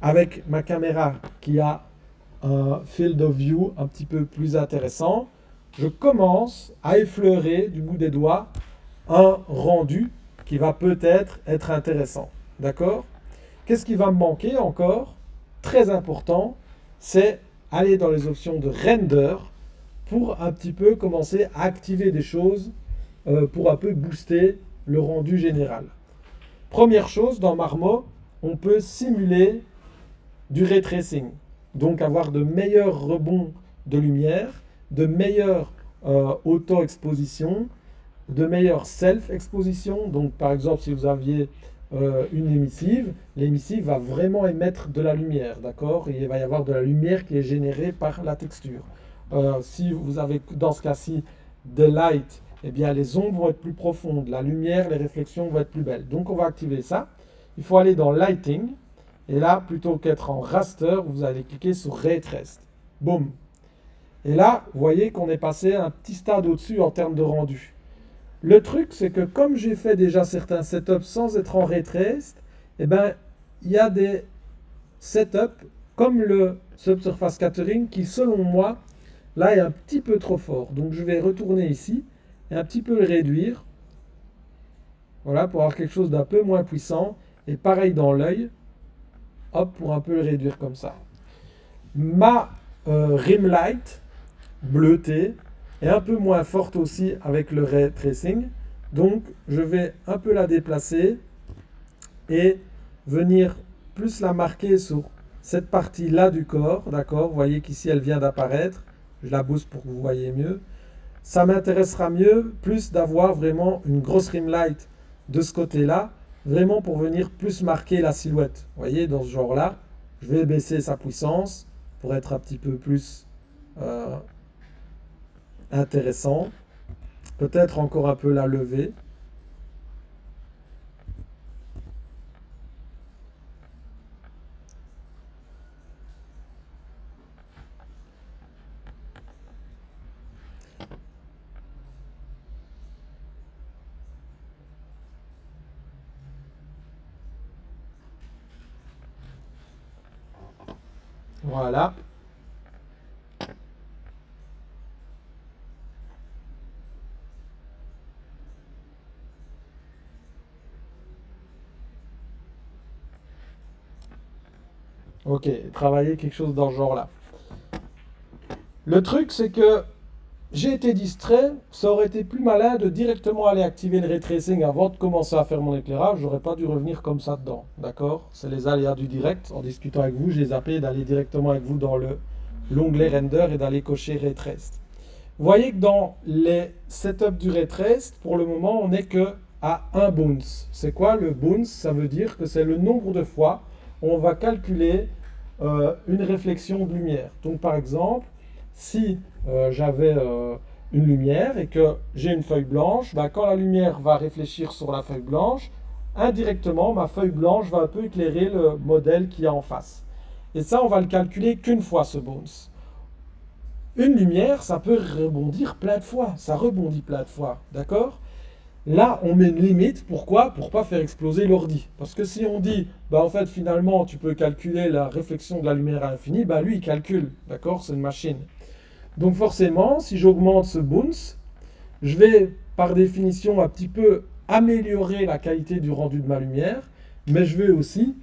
avec ma caméra qui a un field of view un petit peu plus intéressant, je commence à effleurer du bout des doigts un rendu qui va peut-être être intéressant. D'accord? Qu'est-ce qui va me manquer encore? Très important, c'est aller dans les options de render pour un petit peu commencer à activer des choses pour un peu booster le rendu général. Première chose, dans Marmot, on peut simuler du ray tracing, donc avoir de meilleurs rebonds de lumière, de meilleures auto-expositions, de meilleure self-exposition. Donc par exemple, si vous aviez une émissive, l'émissive va vraiment émettre de la lumière, d'accord? Et il va y avoir de la lumière qui est générée par la texture. Si vous avez dans ce cas-ci de light, eh bien les ombres vont être plus profondes, la lumière, les réflexions vont être plus belles. Donc on va activer ça. Il faut aller dans Lighting, et là, plutôt qu'être en raster, vous allez cliquer sur Ray Traced. Boum. Et là, vous voyez qu'on est passé un petit stade au-dessus en termes de rendu. Le truc, c'est que comme j'ai fait déjà certains setups sans être en Ray Traced, eh ben, il y a des setups comme le Subsurface Scattering qui, selon moi, là, est un petit peu trop fort. Donc, je vais retourner ici et un petit peu le réduire. Voilà, pour avoir quelque chose d'un peu moins puissant. Et pareil dans l'œil. Hop, pour un peu le réduire comme ça. Ma rim light bleutée est un peu moins forte aussi avec le ray tracing. Donc, je vais un peu la déplacer et venir plus la marquer sur cette partie-là du corps. D'accord? Vous voyez qu'ici, elle vient d'apparaître. Je la booste pour que vous voyez mieux. Ça m'intéressera mieux plus d'avoir vraiment une grosse rim light de ce côté-là, vraiment pour venir plus marquer la silhouette. Vous voyez, dans ce genre-là, je vais baisser sa puissance pour être un petit peu plus intéressant. Peut-être encore un peu la lever. Voilà. Ok, travailler quelque chose dans ce genre-là. Le truc, c'est que j'ai été distrait. Ça aurait été plus malin de directement aller activer le ray tracing avant de commencer à faire mon éclairage. J'aurais pas dû revenir comme ça dedans. D'accord? C'est les aléas du direct. En discutant avec vous, j'ai zappé d'aller directement avec vous dans l'onglet render et d'aller cocher ray traced. Vous voyez que dans les setups du ray traced, pour le moment, on n'est que à un bounce. C'est quoi le bounce? Ça veut dire que c'est le nombre de fois où on va calculer une réflexion de lumière. Donc par exemple, si j'avais une lumière et que j'ai une feuille blanche, ben, quand la lumière va réfléchir sur la feuille blanche, indirectement, ma feuille blanche va un peu éclairer le modèle qui est en face. Et ça, on va le calculer qu'une fois, ce bounce. Une lumière, ça peut rebondir plein de fois. Ça rebondit plein de fois, d'accord? Là, on met une limite. Pourquoi? Pour pas faire exploser l'ordi. Parce que si on dit, bah en fait, finalement, tu peux calculer la réflexion de la lumière à l'infini, bah lui, il calcule, d'accord? C'est une machine. Donc forcément, si j'augmente ce bounce, je vais par définition un petit peu améliorer la qualité du rendu de ma lumière, mais je vais aussi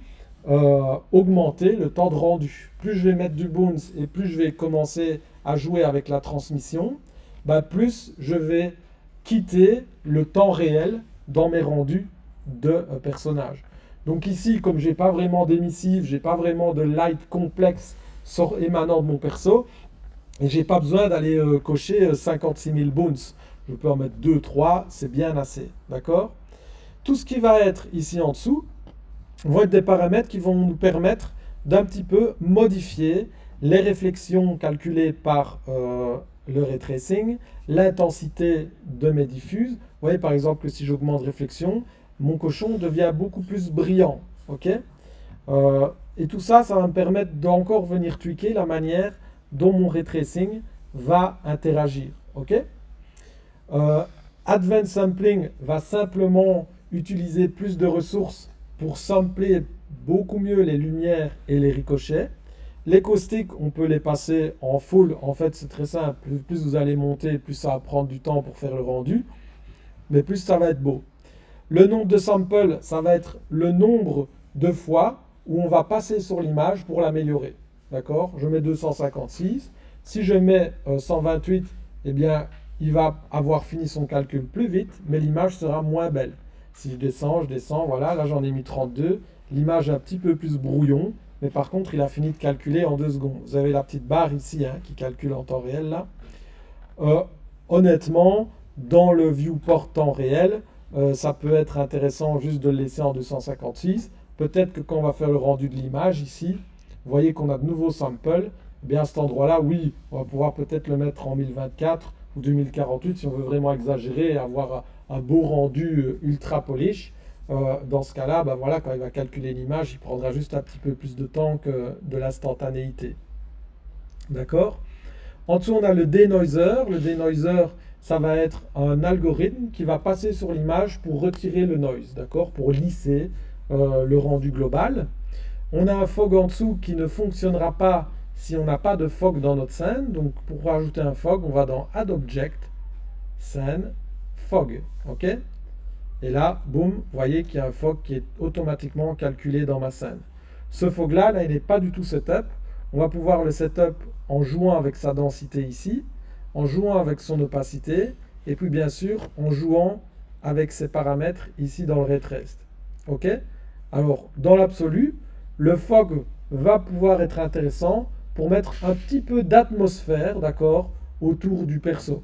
augmenter le temps de rendu. Plus je vais mettre du bounce et plus je vais commencer à jouer avec la transmission, bah plus je vais quitter le temps réel dans mes rendus de personnages. Donc ici, comme j'ai pas vraiment d'émissive, j'ai pas vraiment de light complexe émanant de mon perso, et j'ai pas besoin d'aller cocher 56 000 bounce. Je peux en mettre 2, 3, c'est bien assez. D'accord? Tout ce qui va être ici en dessous vont être des paramètres qui vont nous permettre d'un petit peu modifier les réflexions calculées par le ray tracing, l'intensité de mes diffuses. Vous voyez par exemple que si j'augmente réflexion, mon cochon devient beaucoup plus brillant. Ok? Et tout ça, ça va me permettre d'encore venir tweaker la manière dont mon ray tracing va interagir. Ok? Advanced Sampling va simplement utiliser plus de ressources pour sampler beaucoup mieux les lumières et les ricochets. Les caustiques, on peut les passer en full. En fait, c'est très simple. Plus vous allez monter, plus ça va prendre du temps pour faire le rendu, mais plus ça va être beau. Le nombre de samples, ça va être le nombre de fois où on va passer sur l'image pour l'améliorer. D'accord? Je mets 256. Si je mets 128, eh bien, il va avoir fini son calcul plus vite, mais l'image sera moins belle. Si je descends, voilà, là j'en ai mis 32. L'image est un petit peu plus brouillon, mais par contre, il a fini de calculer en 2 secondes. Vous avez la petite barre ici hein, qui calcule en temps réel là. Honnêtement, dans le viewport temps réel, ça peut être intéressant juste de le laisser en 256. Peut-être que quand on va faire le rendu de l'image ici, vous voyez qu'on a de nouveaux samples. Eh bien à cet endroit-là, oui, on va pouvoir peut-être le mettre en 1024 ou 2048 si on veut vraiment exagérer et avoir un beau rendu ultra polish. Dans ce cas-là, bah voilà, quand il va calculer l'image, il prendra juste un petit peu plus de temps que de l'instantanéité. D'accord? En dessous, on a le denoiser. Le denoiser, ça va être un algorithme qui va passer sur l'image pour retirer le noise, d'accord? Pour lisser le rendu global. On a un fog en dessous qui ne fonctionnera pas si on n'a pas de fog dans notre scène. Donc, pour rajouter un fog, on va dans Add Object, Scene, Fog, ok? Et là, boum, vous voyez qu'il y a un fog qui est automatiquement calculé dans ma scène. Ce fog-là, là, il n'est pas du tout setup. On va pouvoir le setup en jouant avec sa densité ici, en jouant avec son opacité, et puis bien sûr en jouant avec ses paramètres ici dans le ray traced. Ok? Alors, dans l'absolu, le fog va pouvoir être intéressant pour mettre un petit peu d'atmosphère, d'accord, autour du perso.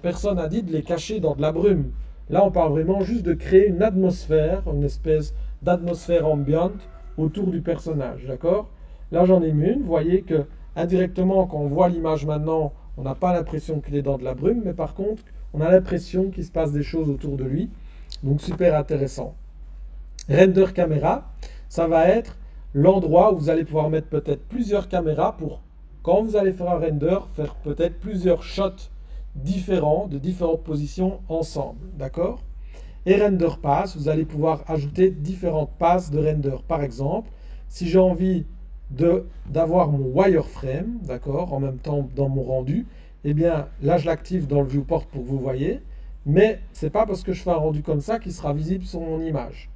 Personne n'a dit de les cacher dans de la brume. Là, on parle vraiment juste de créer une atmosphère, une espèce d'atmosphère ambiante autour du personnage, d'accord? Là, j'en ai mis une. Vous voyez que indirectement, quand on voit l'image maintenant, on n'a pas l'impression qu'il est dans de la brume, mais par contre, on a l'impression qu'il se passe des choses autour de lui. Donc, super intéressant. Render caméra, ça va être l'endroit où vous allez pouvoir mettre peut-être plusieurs caméras pour, quand vous allez faire un render, faire peut-être plusieurs shots différents, de différentes positions ensemble. D'accord? Et render pass, vous allez pouvoir ajouter différentes passes de render. Par exemple, si j'ai envie d'avoir mon wireframe, d'accord, en même temps dans mon rendu, eh bien là je l'active dans le viewport pour que vous voyez, mais c'est pas parce que je fais un rendu comme ça qu'il sera visible sur mon image.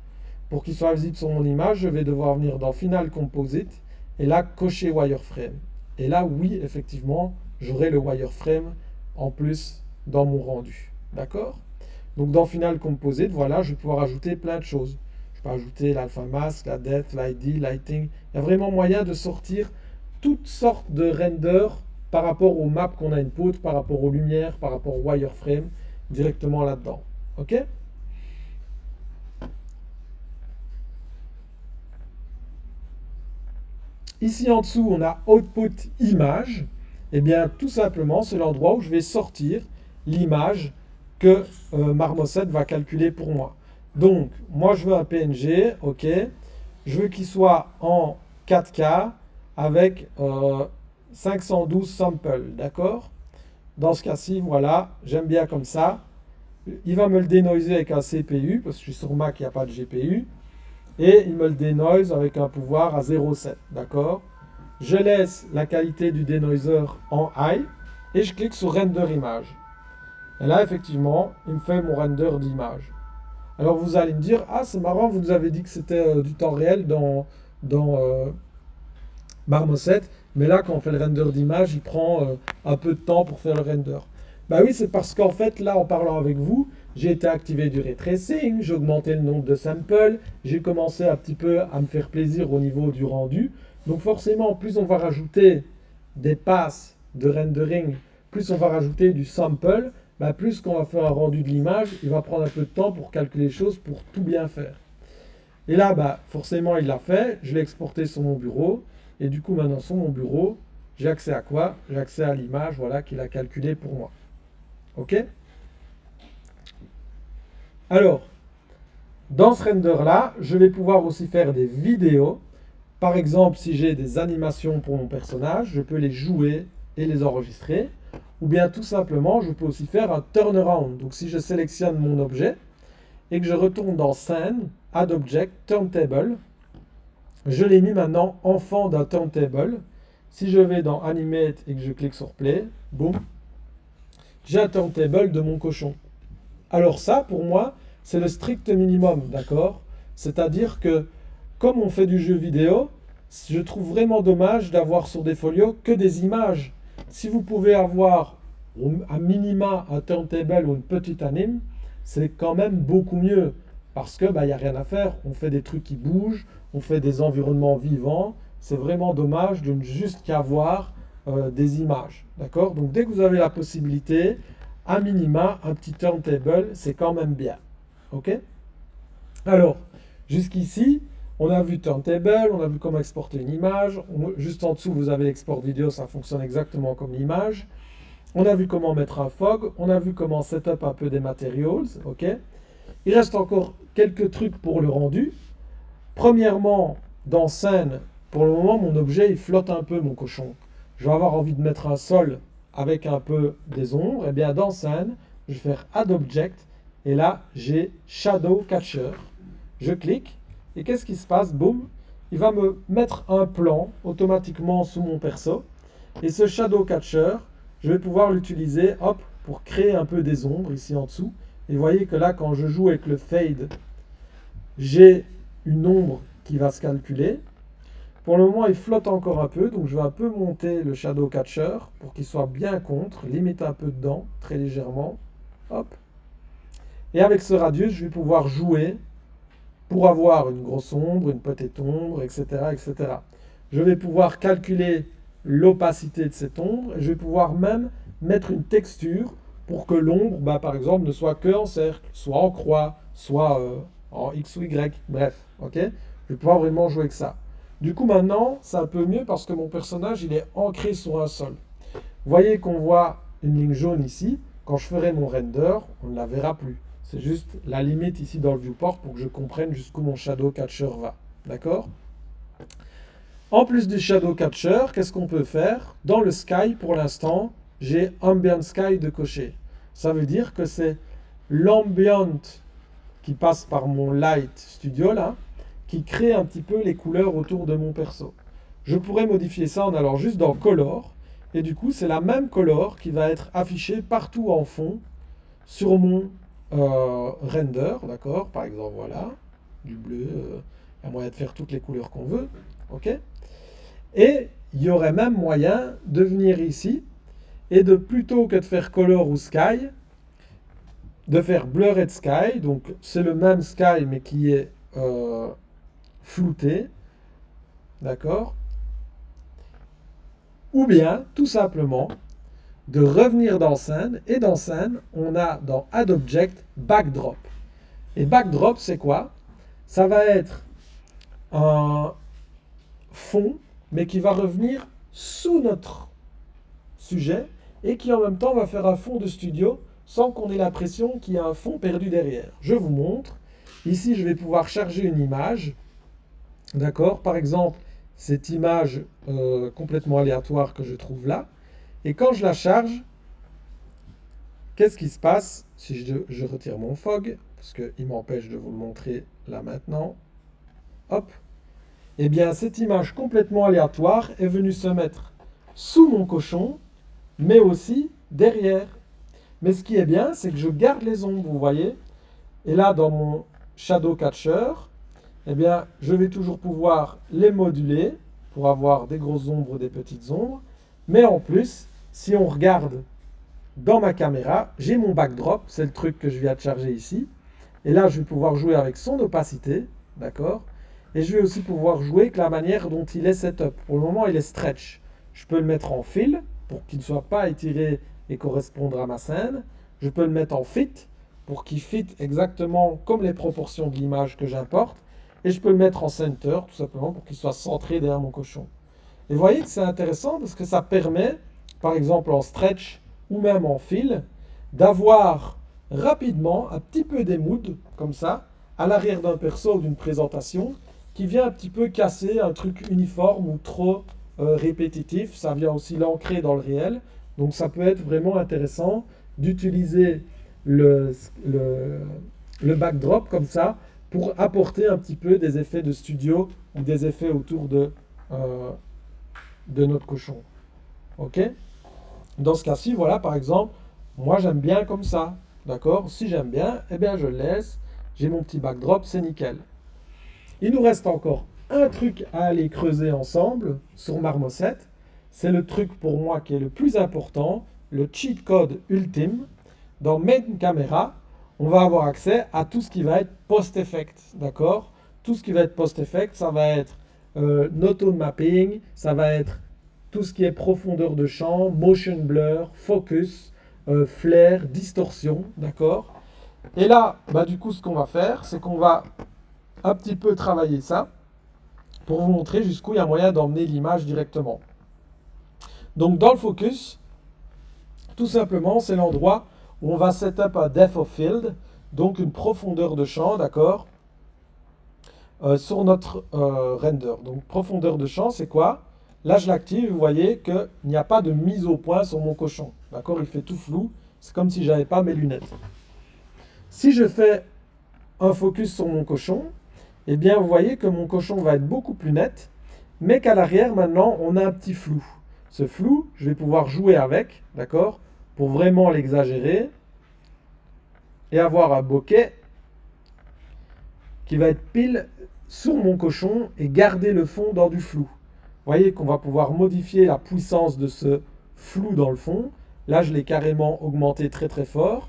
Pour qu'il soit visible sur mon image, je vais devoir venir dans Final Composite et là cocher wireframe. Et là, oui, effectivement, j'aurai le wireframe en plus dans mon rendu. D'accord? Donc dans Final Composite, voilà, je vais pouvoir ajouter plein de choses. Je peux ajouter l'alpha mask, la depth, l'ID, lighting. Il y a vraiment moyen de sortir toutes sortes de renders par rapport aux maps qu'on a input, par rapport aux lumières, par rapport au wireframe, directement là-dedans. Ok? Ici en dessous, on a Output Image. Eh bien, tout simplement, c'est l'endroit où je vais sortir l'image que Marmoset va calculer pour moi. Donc, moi, je veux un PNG, ok. Je veux qu'il soit en 4K avec 512 samples, d'accord? Dans ce cas-ci, voilà, j'aime bien comme ça. Il va me le dénoiser avec un CPU, parce que je suis sur Mac, il n'y a pas de GPU. Et il me le dénoise avec un pouvoir à 0,7, d'accord? Je laisse la qualité du denoiser en high et je clique sur Render Image. Et là, effectivement, il me fait mon render d'image. Alors vous allez me dire, ah c'est marrant, vous nous avez dit que c'était du temps réel dans Marmoset, mais là quand on fait le render d'image, il prend un peu de temps pour faire le render. Bah oui, c'est parce qu'en fait, là en parlant avec vous, j'ai été activé du ray tracing, j'ai augmenté le nombre de samples, j'ai commencé un petit peu à me faire plaisir au niveau du rendu. Donc forcément, plus on va rajouter des passes de rendering, plus on va rajouter du sample, bah plus quand on va faire un rendu de l'image, il va prendre un peu de temps pour calculer les choses, pour tout bien faire. Et là, bah, forcément, il l'a fait, je l'ai exporté sur mon bureau, et du coup, maintenant, sur mon bureau, j'ai accès à quoi? J'ai accès à l'image, voilà, qu'il a calculée pour moi. Ok? Alors, dans ce render-là, je vais pouvoir aussi faire des vidéos. Par exemple, si j'ai des animations pour mon personnage, je peux les jouer et les enregistrer. Ou bien tout simplement, je peux aussi faire un turnaround. Donc si je sélectionne mon objet et que je retourne dans Scene, Add Object, Turntable, Je l'ai mis maintenant enfant d'un turntable. Si je vais dans Animate et que je clique sur Play, boum, j'ai un turntable de mon cochon. Alors ça, pour moi, c'est le strict minimum, d'accord? C'est-à-dire que, comme on fait du jeu vidéo, je trouve vraiment dommage d'avoir sur des folios que des images. Si vous pouvez avoir à minima un turntable ou une petite anime, c'est quand même beaucoup mieux. Parce que bah, y a rien à faire, on fait des trucs qui bougent, on fait des environnements vivants. C'est vraiment dommage de ne juste qu'avoir des images. D'accord? Donc dès que vous avez la possibilité, à minima, un petit turntable, c'est quand même bien. Ok? Alors, jusqu'ici, on a vu turntable, on a vu comment exporter une image. Juste en dessous, vous avez l'export vidéo, ça fonctionne exactement comme l'image. On a vu comment mettre un fog, on a vu comment setup un peu des materials. Ok? Il reste encore quelques trucs pour le rendu. Premièrement, dans scène, pour le moment, mon objet, il flotte un peu, mon cochon. Je vais avoir envie de mettre un sol avec un peu des ombres. Et bien, dans scène, je vais faire Add Object. Et là, j'ai Shadow Catcher. Je clique. Et qu'est-ce qui se passe? Boum. Il va me mettre un plan automatiquement sous mon perso. Et ce Shadow Catcher, je vais pouvoir l'utiliser, hop, pour créer un peu des ombres ici en dessous. Et vous voyez que là, quand je joue avec le fade, j'ai une ombre qui va se calculer. Pour le moment, il flotte encore un peu, donc je vais un peu monter le Shadow Catcher pour qu'il soit bien contre, limite un peu dedans, très légèrement. Hop. Et avec ce radius, je vais pouvoir jouer pour avoir une grosse ombre, une petite ombre, etc., etc. Je vais pouvoir calculer l'opacité de cette ombre et je vais pouvoir même mettre une texture pour que l'ombre, bah, par exemple, ne soit que en cercle, soit en croix, soit en X ou Y, bref, ok? Je vais pouvoir vraiment jouer avec ça. Du coup, maintenant, c'est un peu mieux parce que mon personnage, il est ancré sur un sol. Vous voyez qu'on voit une ligne jaune ici. Quand je ferai mon render, on ne la verra plus. C'est juste la limite ici dans le viewport pour que je comprenne jusqu'où mon shadow catcher va. D'accord? En plus du shadow catcher, qu'est-ce qu'on peut faire? Dans le sky, pour l'instant, j'ai ambient sky de cocher. Ça veut dire que c'est l'ambient qui passe par mon light studio là, qui crée un petit peu les couleurs autour de mon perso. Je pourrais modifier ça en allant juste dans color, et du coup c'est la même color qui va être affichée partout en fond sur mon render, d'accord? Par exemple, voilà, du bleu, il y a moyen de faire toutes les couleurs qu'on veut, ok? Et il y aurait même moyen de venir ici et de, plutôt que de faire color ou sky, de faire blurred sky, donc c'est le même sky mais qui est flouté, d'accord? Ou bien, tout simplement, de revenir dans scène, et dans scène, on a dans Add Object, Backdrop. Et Backdrop, c'est quoi? Ça va être un fond, mais qui va revenir sous notre sujet, et qui en même temps va faire un fond de studio, sans qu'on ait l'impression qu'il y a un fond perdu derrière. Je vous montre. Ici, je vais pouvoir charger une image, d'accord? Par exemple, cette image complètement aléatoire que je trouve là. Et quand je la charge, qu'est-ce qui se passe si je retire mon fog? Parce qu'il m'empêche de vous le montrer là maintenant. Hop. Eh bien, cette image complètement aléatoire est venue se mettre sous mon cochon, mais aussi derrière. Mais ce qui est bien, c'est que je garde les ombres, vous voyez. Et là, dans mon Shadow Catcher, eh bien, je vais toujours pouvoir les moduler pour avoir des grosses ombres, des petites ombres. Mais en plus, si on regarde dans ma caméra, j'ai mon backdrop, c'est le truc que je viens de charger ici. Et là, je vais pouvoir jouer avec son opacité, d'accord? Et je vais aussi pouvoir jouer avec la manière dont il est setup. Pour le moment, il est stretch. Je peux le mettre en fill pour qu'il ne soit pas étiré et correspondre à ma scène. Je peux le mettre en fit pour qu'il fit exactement comme les proportions de l'image que j'importe. Et je peux le mettre en center tout simplement pour qu'il soit centré derrière mon cochon. Et vous voyez que c'est intéressant parce que ça permet, par exemple en stretch ou même en fill, d'avoir rapidement un petit peu des moods comme ça à l'arrière d'un perso ou d'une présentation qui vient un petit peu casser un truc uniforme ou trop répétitif. Ça vient aussi l'ancrer dans le réel. Donc ça peut être vraiment intéressant d'utiliser le backdrop comme ça pour apporter un petit peu des effets de studio ou des effets autour euh, de notre cochon. Ok? Dans ce cas-ci, voilà, par exemple, moi j'aime bien comme ça. D'accord? Si j'aime bien, eh bien je le laisse. J'ai mon petit backdrop, c'est nickel. Il nous reste encore un truc à aller creuser ensemble sur Marmoset. C'est le truc pour moi qui est le plus important, le cheat code ultime. Dans Main Camera, on va avoir accès à tout ce qui va être post-effect. D'accord? Tout ce qui va être post-effect, ça va être no tone mapping, ça va être tout ce qui est profondeur de champ, motion blur, focus, flare, distorsion. D'accord? Et là, bah, du coup, ce qu'on va faire, c'est qu'on va un petit peu travailler ça pour vous montrer jusqu'où il y a moyen d'emmener l'image directement. Donc dans le focus, tout simplement, c'est l'endroit où on va setup un depth of field, donc une profondeur de champ, d'accord, sur notre render. Donc profondeur de champ, c'est quoi? Là, je l'active, vous voyez qu'il n'y a pas de mise au point sur mon cochon. D'accord? Il fait tout flou. C'est comme si je n'avais pas mes lunettes. Si je fais un focus sur mon cochon, eh bien, vous voyez que mon cochon va être beaucoup plus net, mais qu'à l'arrière, maintenant, on a un petit flou. Ce flou, je vais pouvoir jouer avec, d'accord, pour vraiment l'exagérer et avoir un bokeh qui va être pile sur mon cochon et garder le fond dans du flou. Vous voyez qu'on va pouvoir modifier la puissance de ce flou dans le fond. Là, je l'ai carrément augmenté très très fort.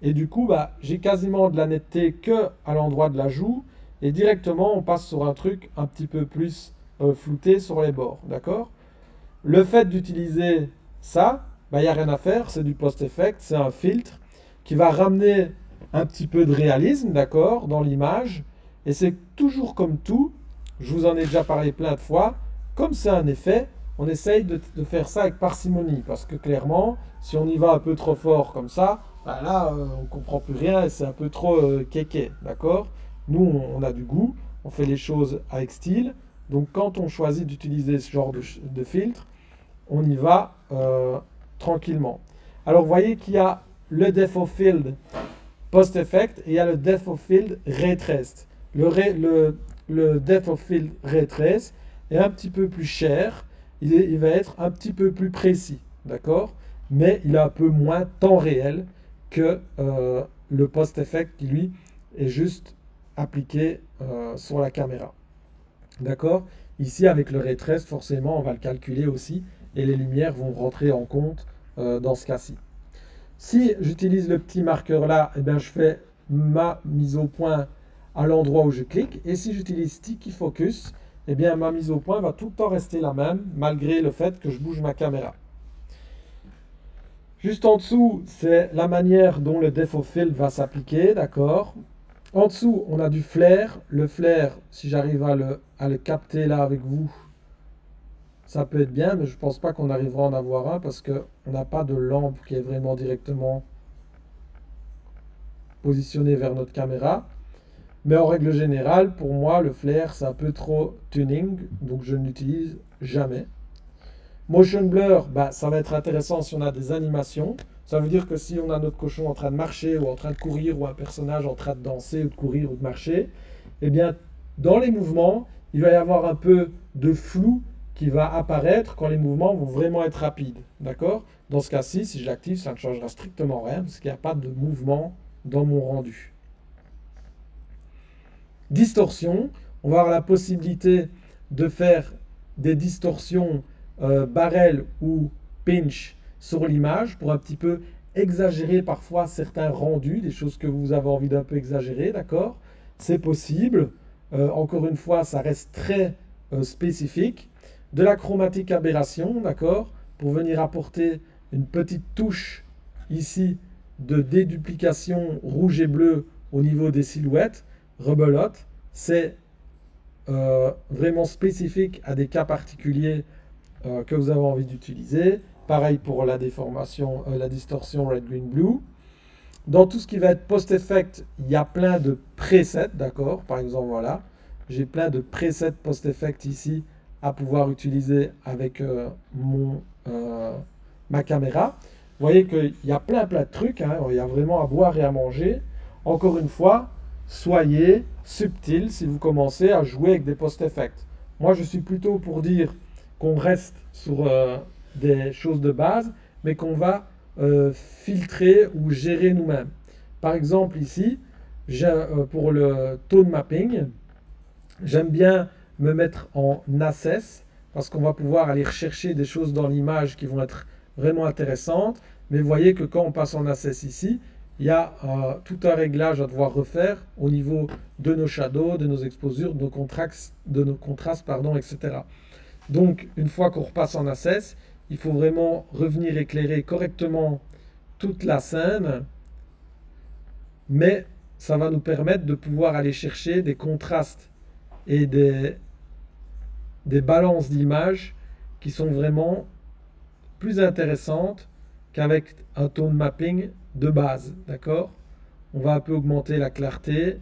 Et du coup, bah, j'ai quasiment de la netteté que à l'endroit de la joue. Et directement, on passe sur un truc un petit peu plus flouté sur les bords. D'accord? Le fait d'utiliser ça, bah, il n'y a rien à faire. C'est du post-effect, c'est un filtre qui va ramener un petit peu de réalisme, d'accord, dans l'image. Et c'est toujours comme tout. Je vous en ai déjà parlé plein de fois. Comme c'est un effet, on essaye de faire ça avec parcimonie. Parce que clairement, si on y va un peu trop fort comme ça, bah là, on ne comprend plus rien et c'est un peu trop kéké. D'accord? Nous, on a du goût, on fait les choses avec style. Donc, quand on choisit d'utiliser ce genre de filtre, on y va tranquillement. Alors, vous voyez qu'il y a le depth of field post-effect et il y a le depth of field ray traced. Le depth of field ray traced est un petit peu plus cher, il va être un petit peu plus précis, d'accord? Mais il a un peu moins temps réel que le post-effect qui, lui, est juste appliqué sur la caméra. D'accord? Ici, avec le ray trace, forcément, on va le calculer aussi et les lumières vont rentrer en compte dans ce cas-ci. Si j'utilise le petit marqueur là, eh bien, je fais ma mise au point à l'endroit où je clique. Et si j'utilise Sticky Focus, eh bien, ma mise au point va tout le temps rester la même, malgré le fait que je bouge ma caméra. Juste en dessous, c'est la manière dont le depth of field va s'appliquer, d'accord? En dessous, on a du flare. Le flare, si j'arrive à le capter là avec vous, ça peut être bien, mais je ne pense pas qu'on arrivera à en avoir un parce qu'on n'a pas de lampe qui est vraiment directement positionnée vers notre caméra. Mais en règle générale, pour moi, le flare, c'est un peu trop tuning, donc je ne l'utilise jamais. Motion blur, bah, ça va être intéressant si on a des animations. Ça veut dire que si on a notre cochon en train de marcher ou en train de courir ou un personnage en train de danser ou de courir ou de marcher, eh bien, dans les mouvements, il va y avoir un peu de flou qui va apparaître quand les mouvements vont vraiment être rapides. D'accord? Dans ce cas-ci, si je l'active, ça ne changera strictement rien parce qu'il n'y a pas de mouvement dans mon rendu. Distorsion, on va avoir la possibilité de faire des distorsions barrel ou pinch sur l'image pour un petit peu exagérer parfois certains rendus, des choses que vous avez envie d'un peu exagérer, d'accord? C'est possible. Encore une fois, ça reste très spécifique. De la chromatique aberration, d'accord? Pour venir apporter une petite touche ici de déduplication rouge et bleu au niveau des silhouettes. Rebelote, c'est vraiment spécifique à des cas particuliers que vous avez envie d'utiliser. Pareil pour la déformation, la distorsion red, green, blue. Dans tout ce qui va être post-effect, il y a plein de presets, d'accord? Par exemple, voilà, j'ai plein de presets post-effect ici à pouvoir utiliser avec ma caméra. Vous voyez qu'il y a plein de trucs, hein, il y a vraiment à boire et à manger. Encore une fois, soyez subtil si vous commencez à jouer avec des post-effects. Moi, je suis plutôt pour dire qu'on reste sur des choses de base, mais qu'on va filtrer ou gérer nous-mêmes. Par exemple, ici, pour le tone mapping, j'aime bien me mettre en access parce qu'on va pouvoir aller rechercher des choses dans l'image qui vont être vraiment intéressantes. Mais vous voyez que quand on passe en access ici, il y a tout un réglage à devoir refaire au niveau de nos shadows, de nos exposures, de nos contrastes, pardon, etc. Donc, une fois qu'on repasse en access, il faut vraiment revenir éclairer correctement toute la scène, mais ça va nous permettre de pouvoir aller chercher des contrastes et des balances d'images qui sont vraiment plus intéressantes qu'avec un tone mapping de base, d'accord? On va un peu augmenter la clarté.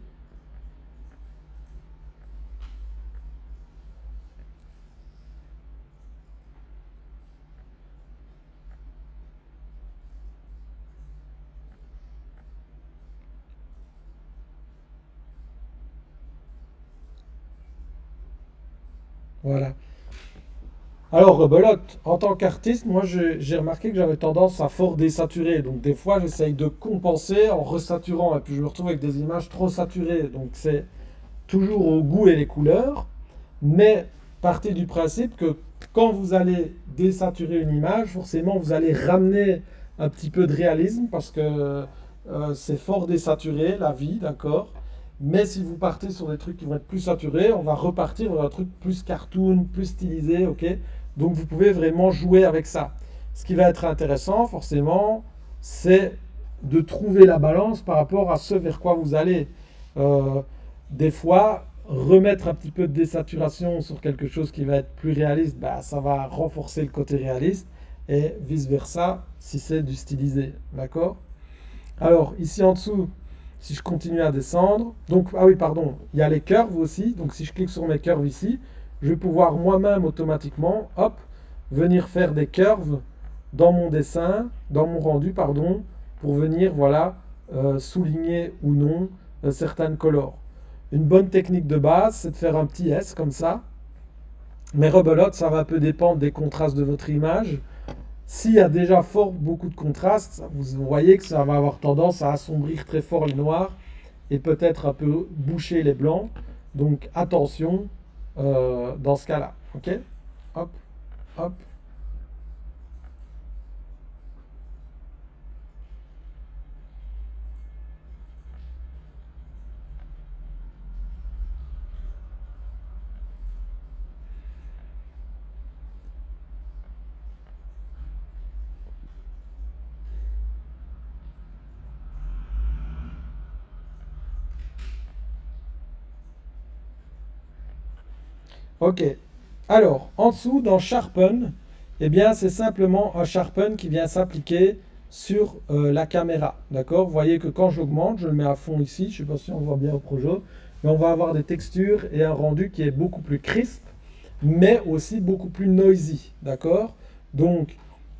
Voilà. Alors, rebelote, en tant qu'artiste, moi j'ai remarqué que j'avais tendance à fort désaturer. Donc, des fois, j'essaye de compenser en resaturant. Et puis, je me retrouve avec des images trop saturées. Donc, c'est toujours au goût et les couleurs. Mais partez du principe que quand vous allez désaturer une image, forcément, vous allez ramener un petit peu de réalisme parce que c'est fort désaturé, la vie, d'accord? Mais si vous partez sur des trucs qui vont être plus saturés, on va repartir vers un truc plus cartoon, plus stylisé, ok? Donc vous pouvez vraiment jouer avec ça. Ce qui va être intéressant, forcément, c'est de trouver la balance par rapport à ce vers quoi vous allez. Euh, des fois, remettre un petit peu de désaturation sur quelque chose qui va être plus réaliste, bah, ça va renforcer le côté réaliste et vice-versa si c'est du stylisé. D'accord? Alors, ici en dessous, si je continue à descendre, donc, ah oui, pardon, il y a les curves aussi. Donc, si je clique sur mes curves ici, je vais pouvoir moi-même automatiquement, hop, venir faire des curves dans mon dessin, dans mon rendu, pardon, pour venir, voilà, souligner ou non certaines colors. Une bonne technique de base, c'est de faire un petit S comme ça. Mais rebelote, ça va un peu dépendre des contrastes de votre image. S'il y a déjà fort beaucoup de contrastes, vous voyez que ça va avoir tendance à assombrir très fort les noirs et peut-être un peu boucher les blancs. Donc attention dans ce cas-là. Ok? Hop, hop. Ok. Alors, en dessous, dans Sharpen, eh bien, c'est simplement un Sharpen qui vient s'appliquer sur la caméra. D'accord? Vous voyez que quand j'augmente, je le mets à fond ici. Je ne sais pas si on voit bien au projet, mais on va avoir des textures et un rendu qui est beaucoup plus crisp, mais aussi beaucoup plus noisy. D'accord? Donc,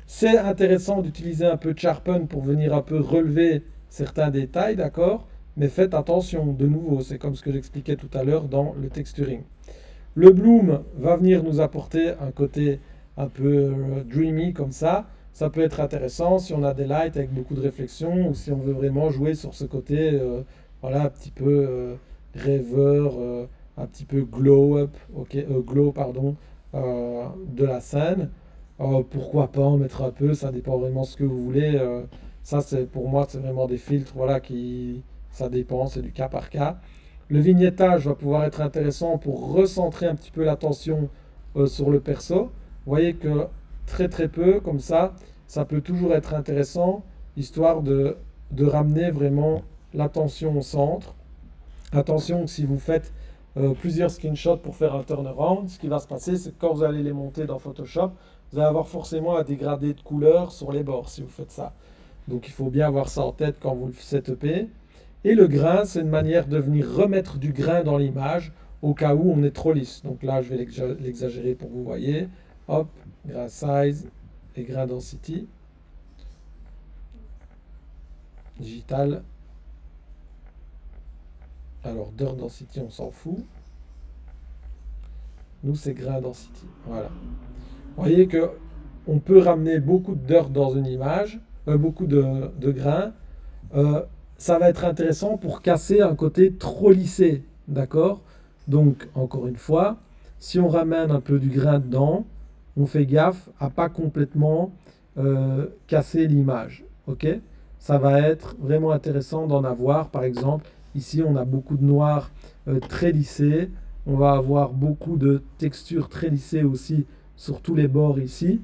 c'est intéressant d'utiliser un peu de Sharpen pour venir un peu relever certains détails. D'accord? Mais faites attention, de nouveau, c'est comme ce que j'expliquais tout à l'heure dans le texturing. Le bloom va venir nous apporter un côté un peu dreamy comme ça. Ça peut être intéressant si on a des lights avec beaucoup de réflexion ou si on veut vraiment jouer sur ce côté voilà, un petit peu rêveur, un petit peu glow up, glow pardon, de la scène. Pourquoi pas en mettre un peu, ça dépend vraiment ce que vous voulez. Ça c'est pour moi c'est vraiment des filtres voilà qui ça dépend, c'est du cas par cas. Le vignettage va pouvoir être intéressant pour recentrer un petit peu l'attention sur le perso. Vous voyez que très très peu, comme ça peut toujours être intéressant, histoire de ramener vraiment l'attention au centre. Attention, si vous faites plusieurs screenshots pour faire un turnaround, ce qui va se passer, c'est que quand vous allez les monter dans Photoshop, vous allez avoir forcément un dégradé de couleur sur les bords si vous faites ça. Donc il faut bien avoir ça en tête quand vous le setupez. Et le grain, c'est une manière de venir remettre du grain dans l'image au cas où on est trop lisse. Donc là, je vais l'exagérer pour que vous voyez. Hop, grain size et grain density. Digital. Alors, dirt density, on s'en fout. Nous, c'est grain density. Voilà. Vous voyez que on peut ramener beaucoup de dirt dans une image, beaucoup de grains. Euh, Ça va être intéressant pour casser un côté trop lissé. D'accord? Donc, encore une fois, si on ramène un peu du grain dedans, on fait gaffe à pas complètement casser l'image. Ok? Ça va être vraiment intéressant d'en avoir. Par exemple, ici, on a beaucoup de noir très lissé. On va avoir beaucoup de textures très lissées aussi sur tous les bords ici,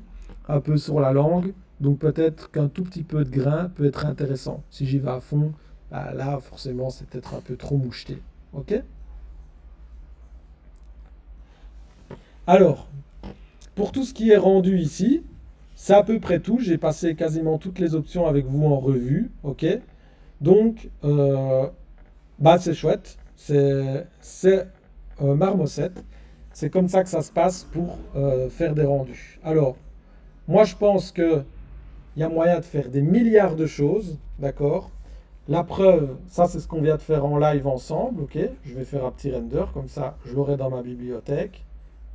un peu sur la langue. Donc peut-être qu'un tout petit peu de grain peut être intéressant. Si j'y vais à fond, bah là, forcément, c'est peut-être un peu trop moucheté. Ok? Alors, pour tout ce qui est rendu ici, c'est à peu près tout. J'ai passé quasiment toutes les options avec vous en revue. Ok? Donc, bah, c'est chouette. C'est marmoset. C'est comme ça que ça se passe pour faire des rendus. Alors, moi, je pense que il y a moyen de faire des milliards de choses. D'accord? La preuve, ça, c'est ce qu'on vient de faire en live ensemble. Ok? Je vais faire un petit render. Comme ça, je l'aurai dans ma bibliothèque.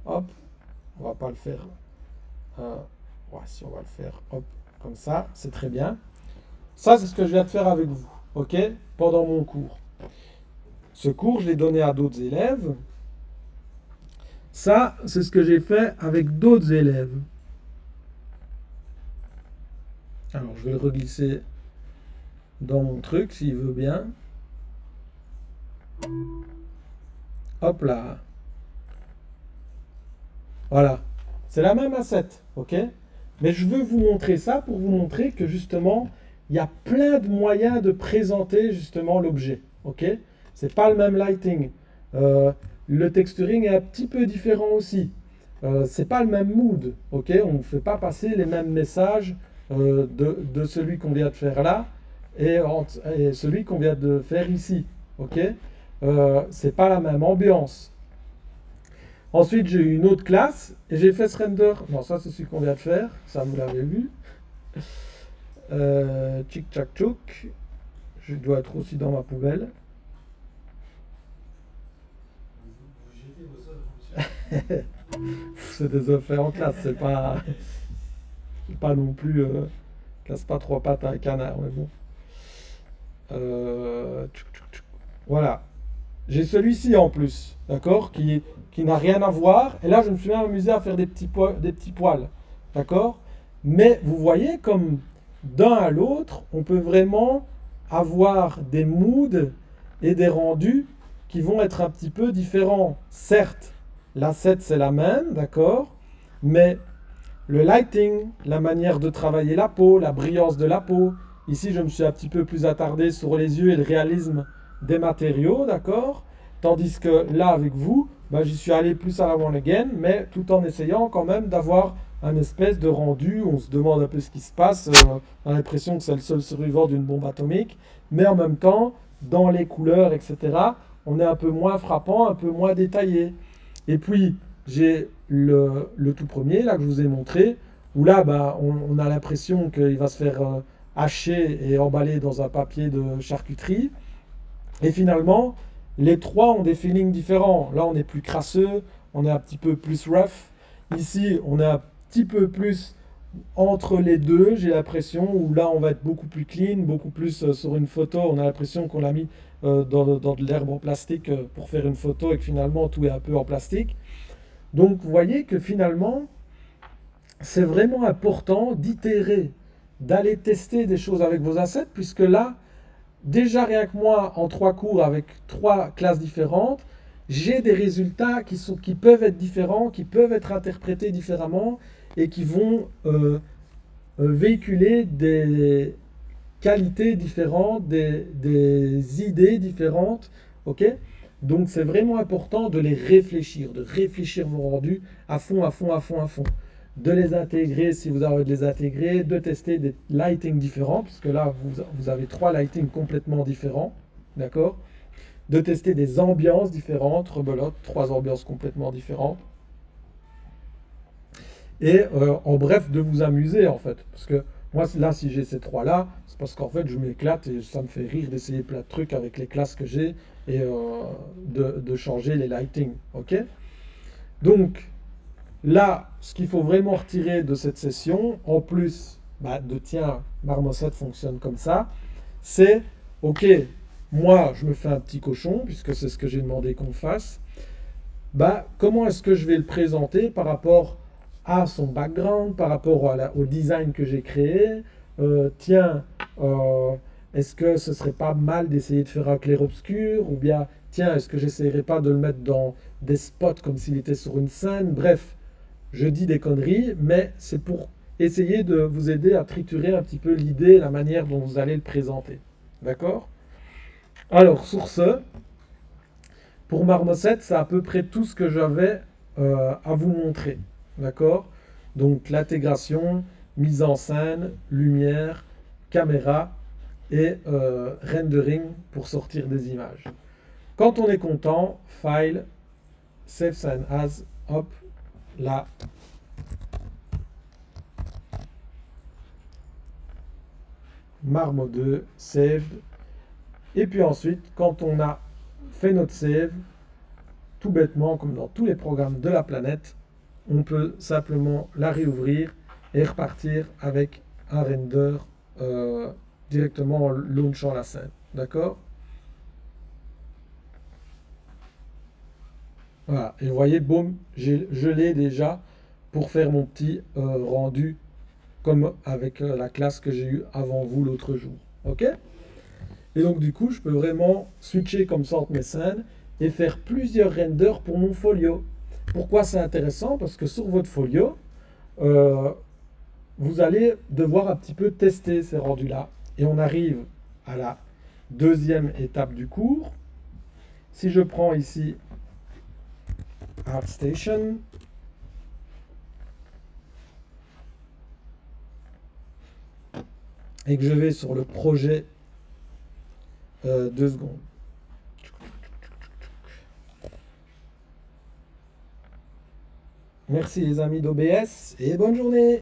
Hop. On va pas le faire. euh, ouais, si on va le faire, hop, comme ça, c'est très bien. Ça, c'est ce que je viens de faire avec vous, ok, pendant mon cours. Ce cours, je l'ai donné à d'autres élèves. Ça, c'est ce que j'ai fait avec d'autres élèves. Alors, je vais le reglisser dans mon truc, s'il veut bien. Hop là. Voilà. C'est la même assiette, ok? Mais je veux vous montrer ça pour vous montrer que justement, il y a plein de moyens de présenter justement l'objet, ok? C'est pas le même lighting. Euh, le texturing est un petit peu différent aussi. C'est pas le même mood, ok? On ne fait pas passer les mêmes messages de celui qu'on vient de faire là et celui qu'on vient de faire ici, ok? C'est pas la même ambiance. Ensuite, j'ai eu une autre classe et j'ai fait ce render. Non, ça, c'est celui qu'on vient de faire. Ça, vous l'avez vu. Tchic tchac tchouk. Je dois être aussi dans ma poubelle. C'est des œufs faits en classe. C'est pas non plus. Casse pas trois pattes à un canard. Mais bon. Tchouk, tchouk, tchouk. Voilà. J'ai celui-ci en plus. D'accord, qui n'a rien à voir. Et là, je me suis même amusé à faire des petits poils. D'accord? Mais vous voyez comme d'un à l'autre, on peut vraiment avoir des moods et des rendus qui vont être un petit peu différents. Certes, l'asset c'est la même, d'accord? Mais le lighting, la manière de travailler la peau, la brillance de la peau. Ici, je me suis un petit peu plus attardé sur les yeux et le réalisme des matériaux, d'accord? Tandis que là, avec vous, bah, j'y suis allé plus à la one again, mais tout en essayant quand même d'avoir un espèce de rendu. On se demande un peu ce qui se passe. On a l'impression que c'est le seul survivant d'une bombe atomique. Mais en même temps, dans les couleurs, etc., on est un peu moins frappant, un peu moins détaillé. Et puis, j'ai le tout premier, là, que je vous ai montré, où là, bah, on a l'impression qu'il va se faire hacher et emballer dans un papier de charcuterie. Et finalement, les trois ont des feelings différents. Là, on est plus crasseux, on est un petit peu plus rough. Ici, on est un petit peu plus entre les deux, j'ai l'impression, où là, on va être beaucoup plus clean, beaucoup plus sur une photo. On a l'impression qu'on l'a mis dans de l'herbe en plastique pour faire une photo et que finalement, tout est un peu en plastique. Donc, vous voyez que finalement, c'est vraiment important d'itérer, d'aller tester des choses avec vos assets, puisque là, déjà rien que moi, en trois cours avec trois classes différentes, j'ai des résultats qui peuvent être différents, qui peuvent être interprétés différemment et qui vont véhiculer des qualités différentes, des idées différentes. Ok? Donc c'est vraiment important de réfléchir vos rendus à fond, à fond, à fond, à fond. De les intégrer si vous avez de les intégrer, de tester des lightings différents, puisque là vous avez trois lightings complètement différents, d'accord? De tester des ambiances différentes, rebelote, trois ambiances complètement différentes. Et en bref, de vous amuser en fait. Parce que Moi, là, si j'ai ces trois-là, c'est parce qu'en fait, je m'éclate et ça me fait rire d'essayer plein de trucs avec les classes que j'ai et de changer les lightings. Ok? Donc, là, ce qu'il faut vraiment retirer de cette session, en plus de tiens, Marmoset fonctionne comme ça, c'est ok, moi, je me fais un petit cochon, puisque c'est ce que j'ai demandé qu'on fasse. Comment est-ce que je vais le présenter par rapport à son background, par rapport au design que j'ai créé. Tiens, euh, est-ce que ce serait pas mal d'essayer de faire un clair-obscur? Ou bien, tiens, est-ce que j'essayerais pas de le mettre dans des spots comme s'il était sur une scène? Bref, je dis des conneries, mais c'est pour essayer de vous aider à triturer un petit peu l'idée, la manière dont vous allez le présenter. D'accord? Alors, sur ce, pour Marmoset, c'est à peu près tout ce que j'avais à vous montrer. D'accord? Donc l'intégration, mise en scène, lumière, caméra et rendering pour sortir des images. Quand on est content, file, save scene as, hop, là. Marmo 2, saved. Et puis ensuite, quand on a fait notre save, tout bêtement, comme dans tous les programmes de la planète, on peut simplement la réouvrir et repartir avec un render directement en launchant la scène. D'accord? Voilà. Et vous voyez, boum, je l'ai déjà pour faire mon petit rendu comme avec la classe que j'ai eue avant vous l'autre jour. Ok? Et donc du coup, je peux vraiment switcher comme ça entre mes scènes et faire plusieurs renders pour mon folio. Pourquoi c'est intéressant? Parce que sur votre folio, euh, vous allez devoir un petit peu tester ces rendus-là. Et on arrive à la deuxième étape du cours. Si je prends ici ArtStation, et que je vais sur le projet 2 secondes. Merci les amis d'OBS et bonne journée.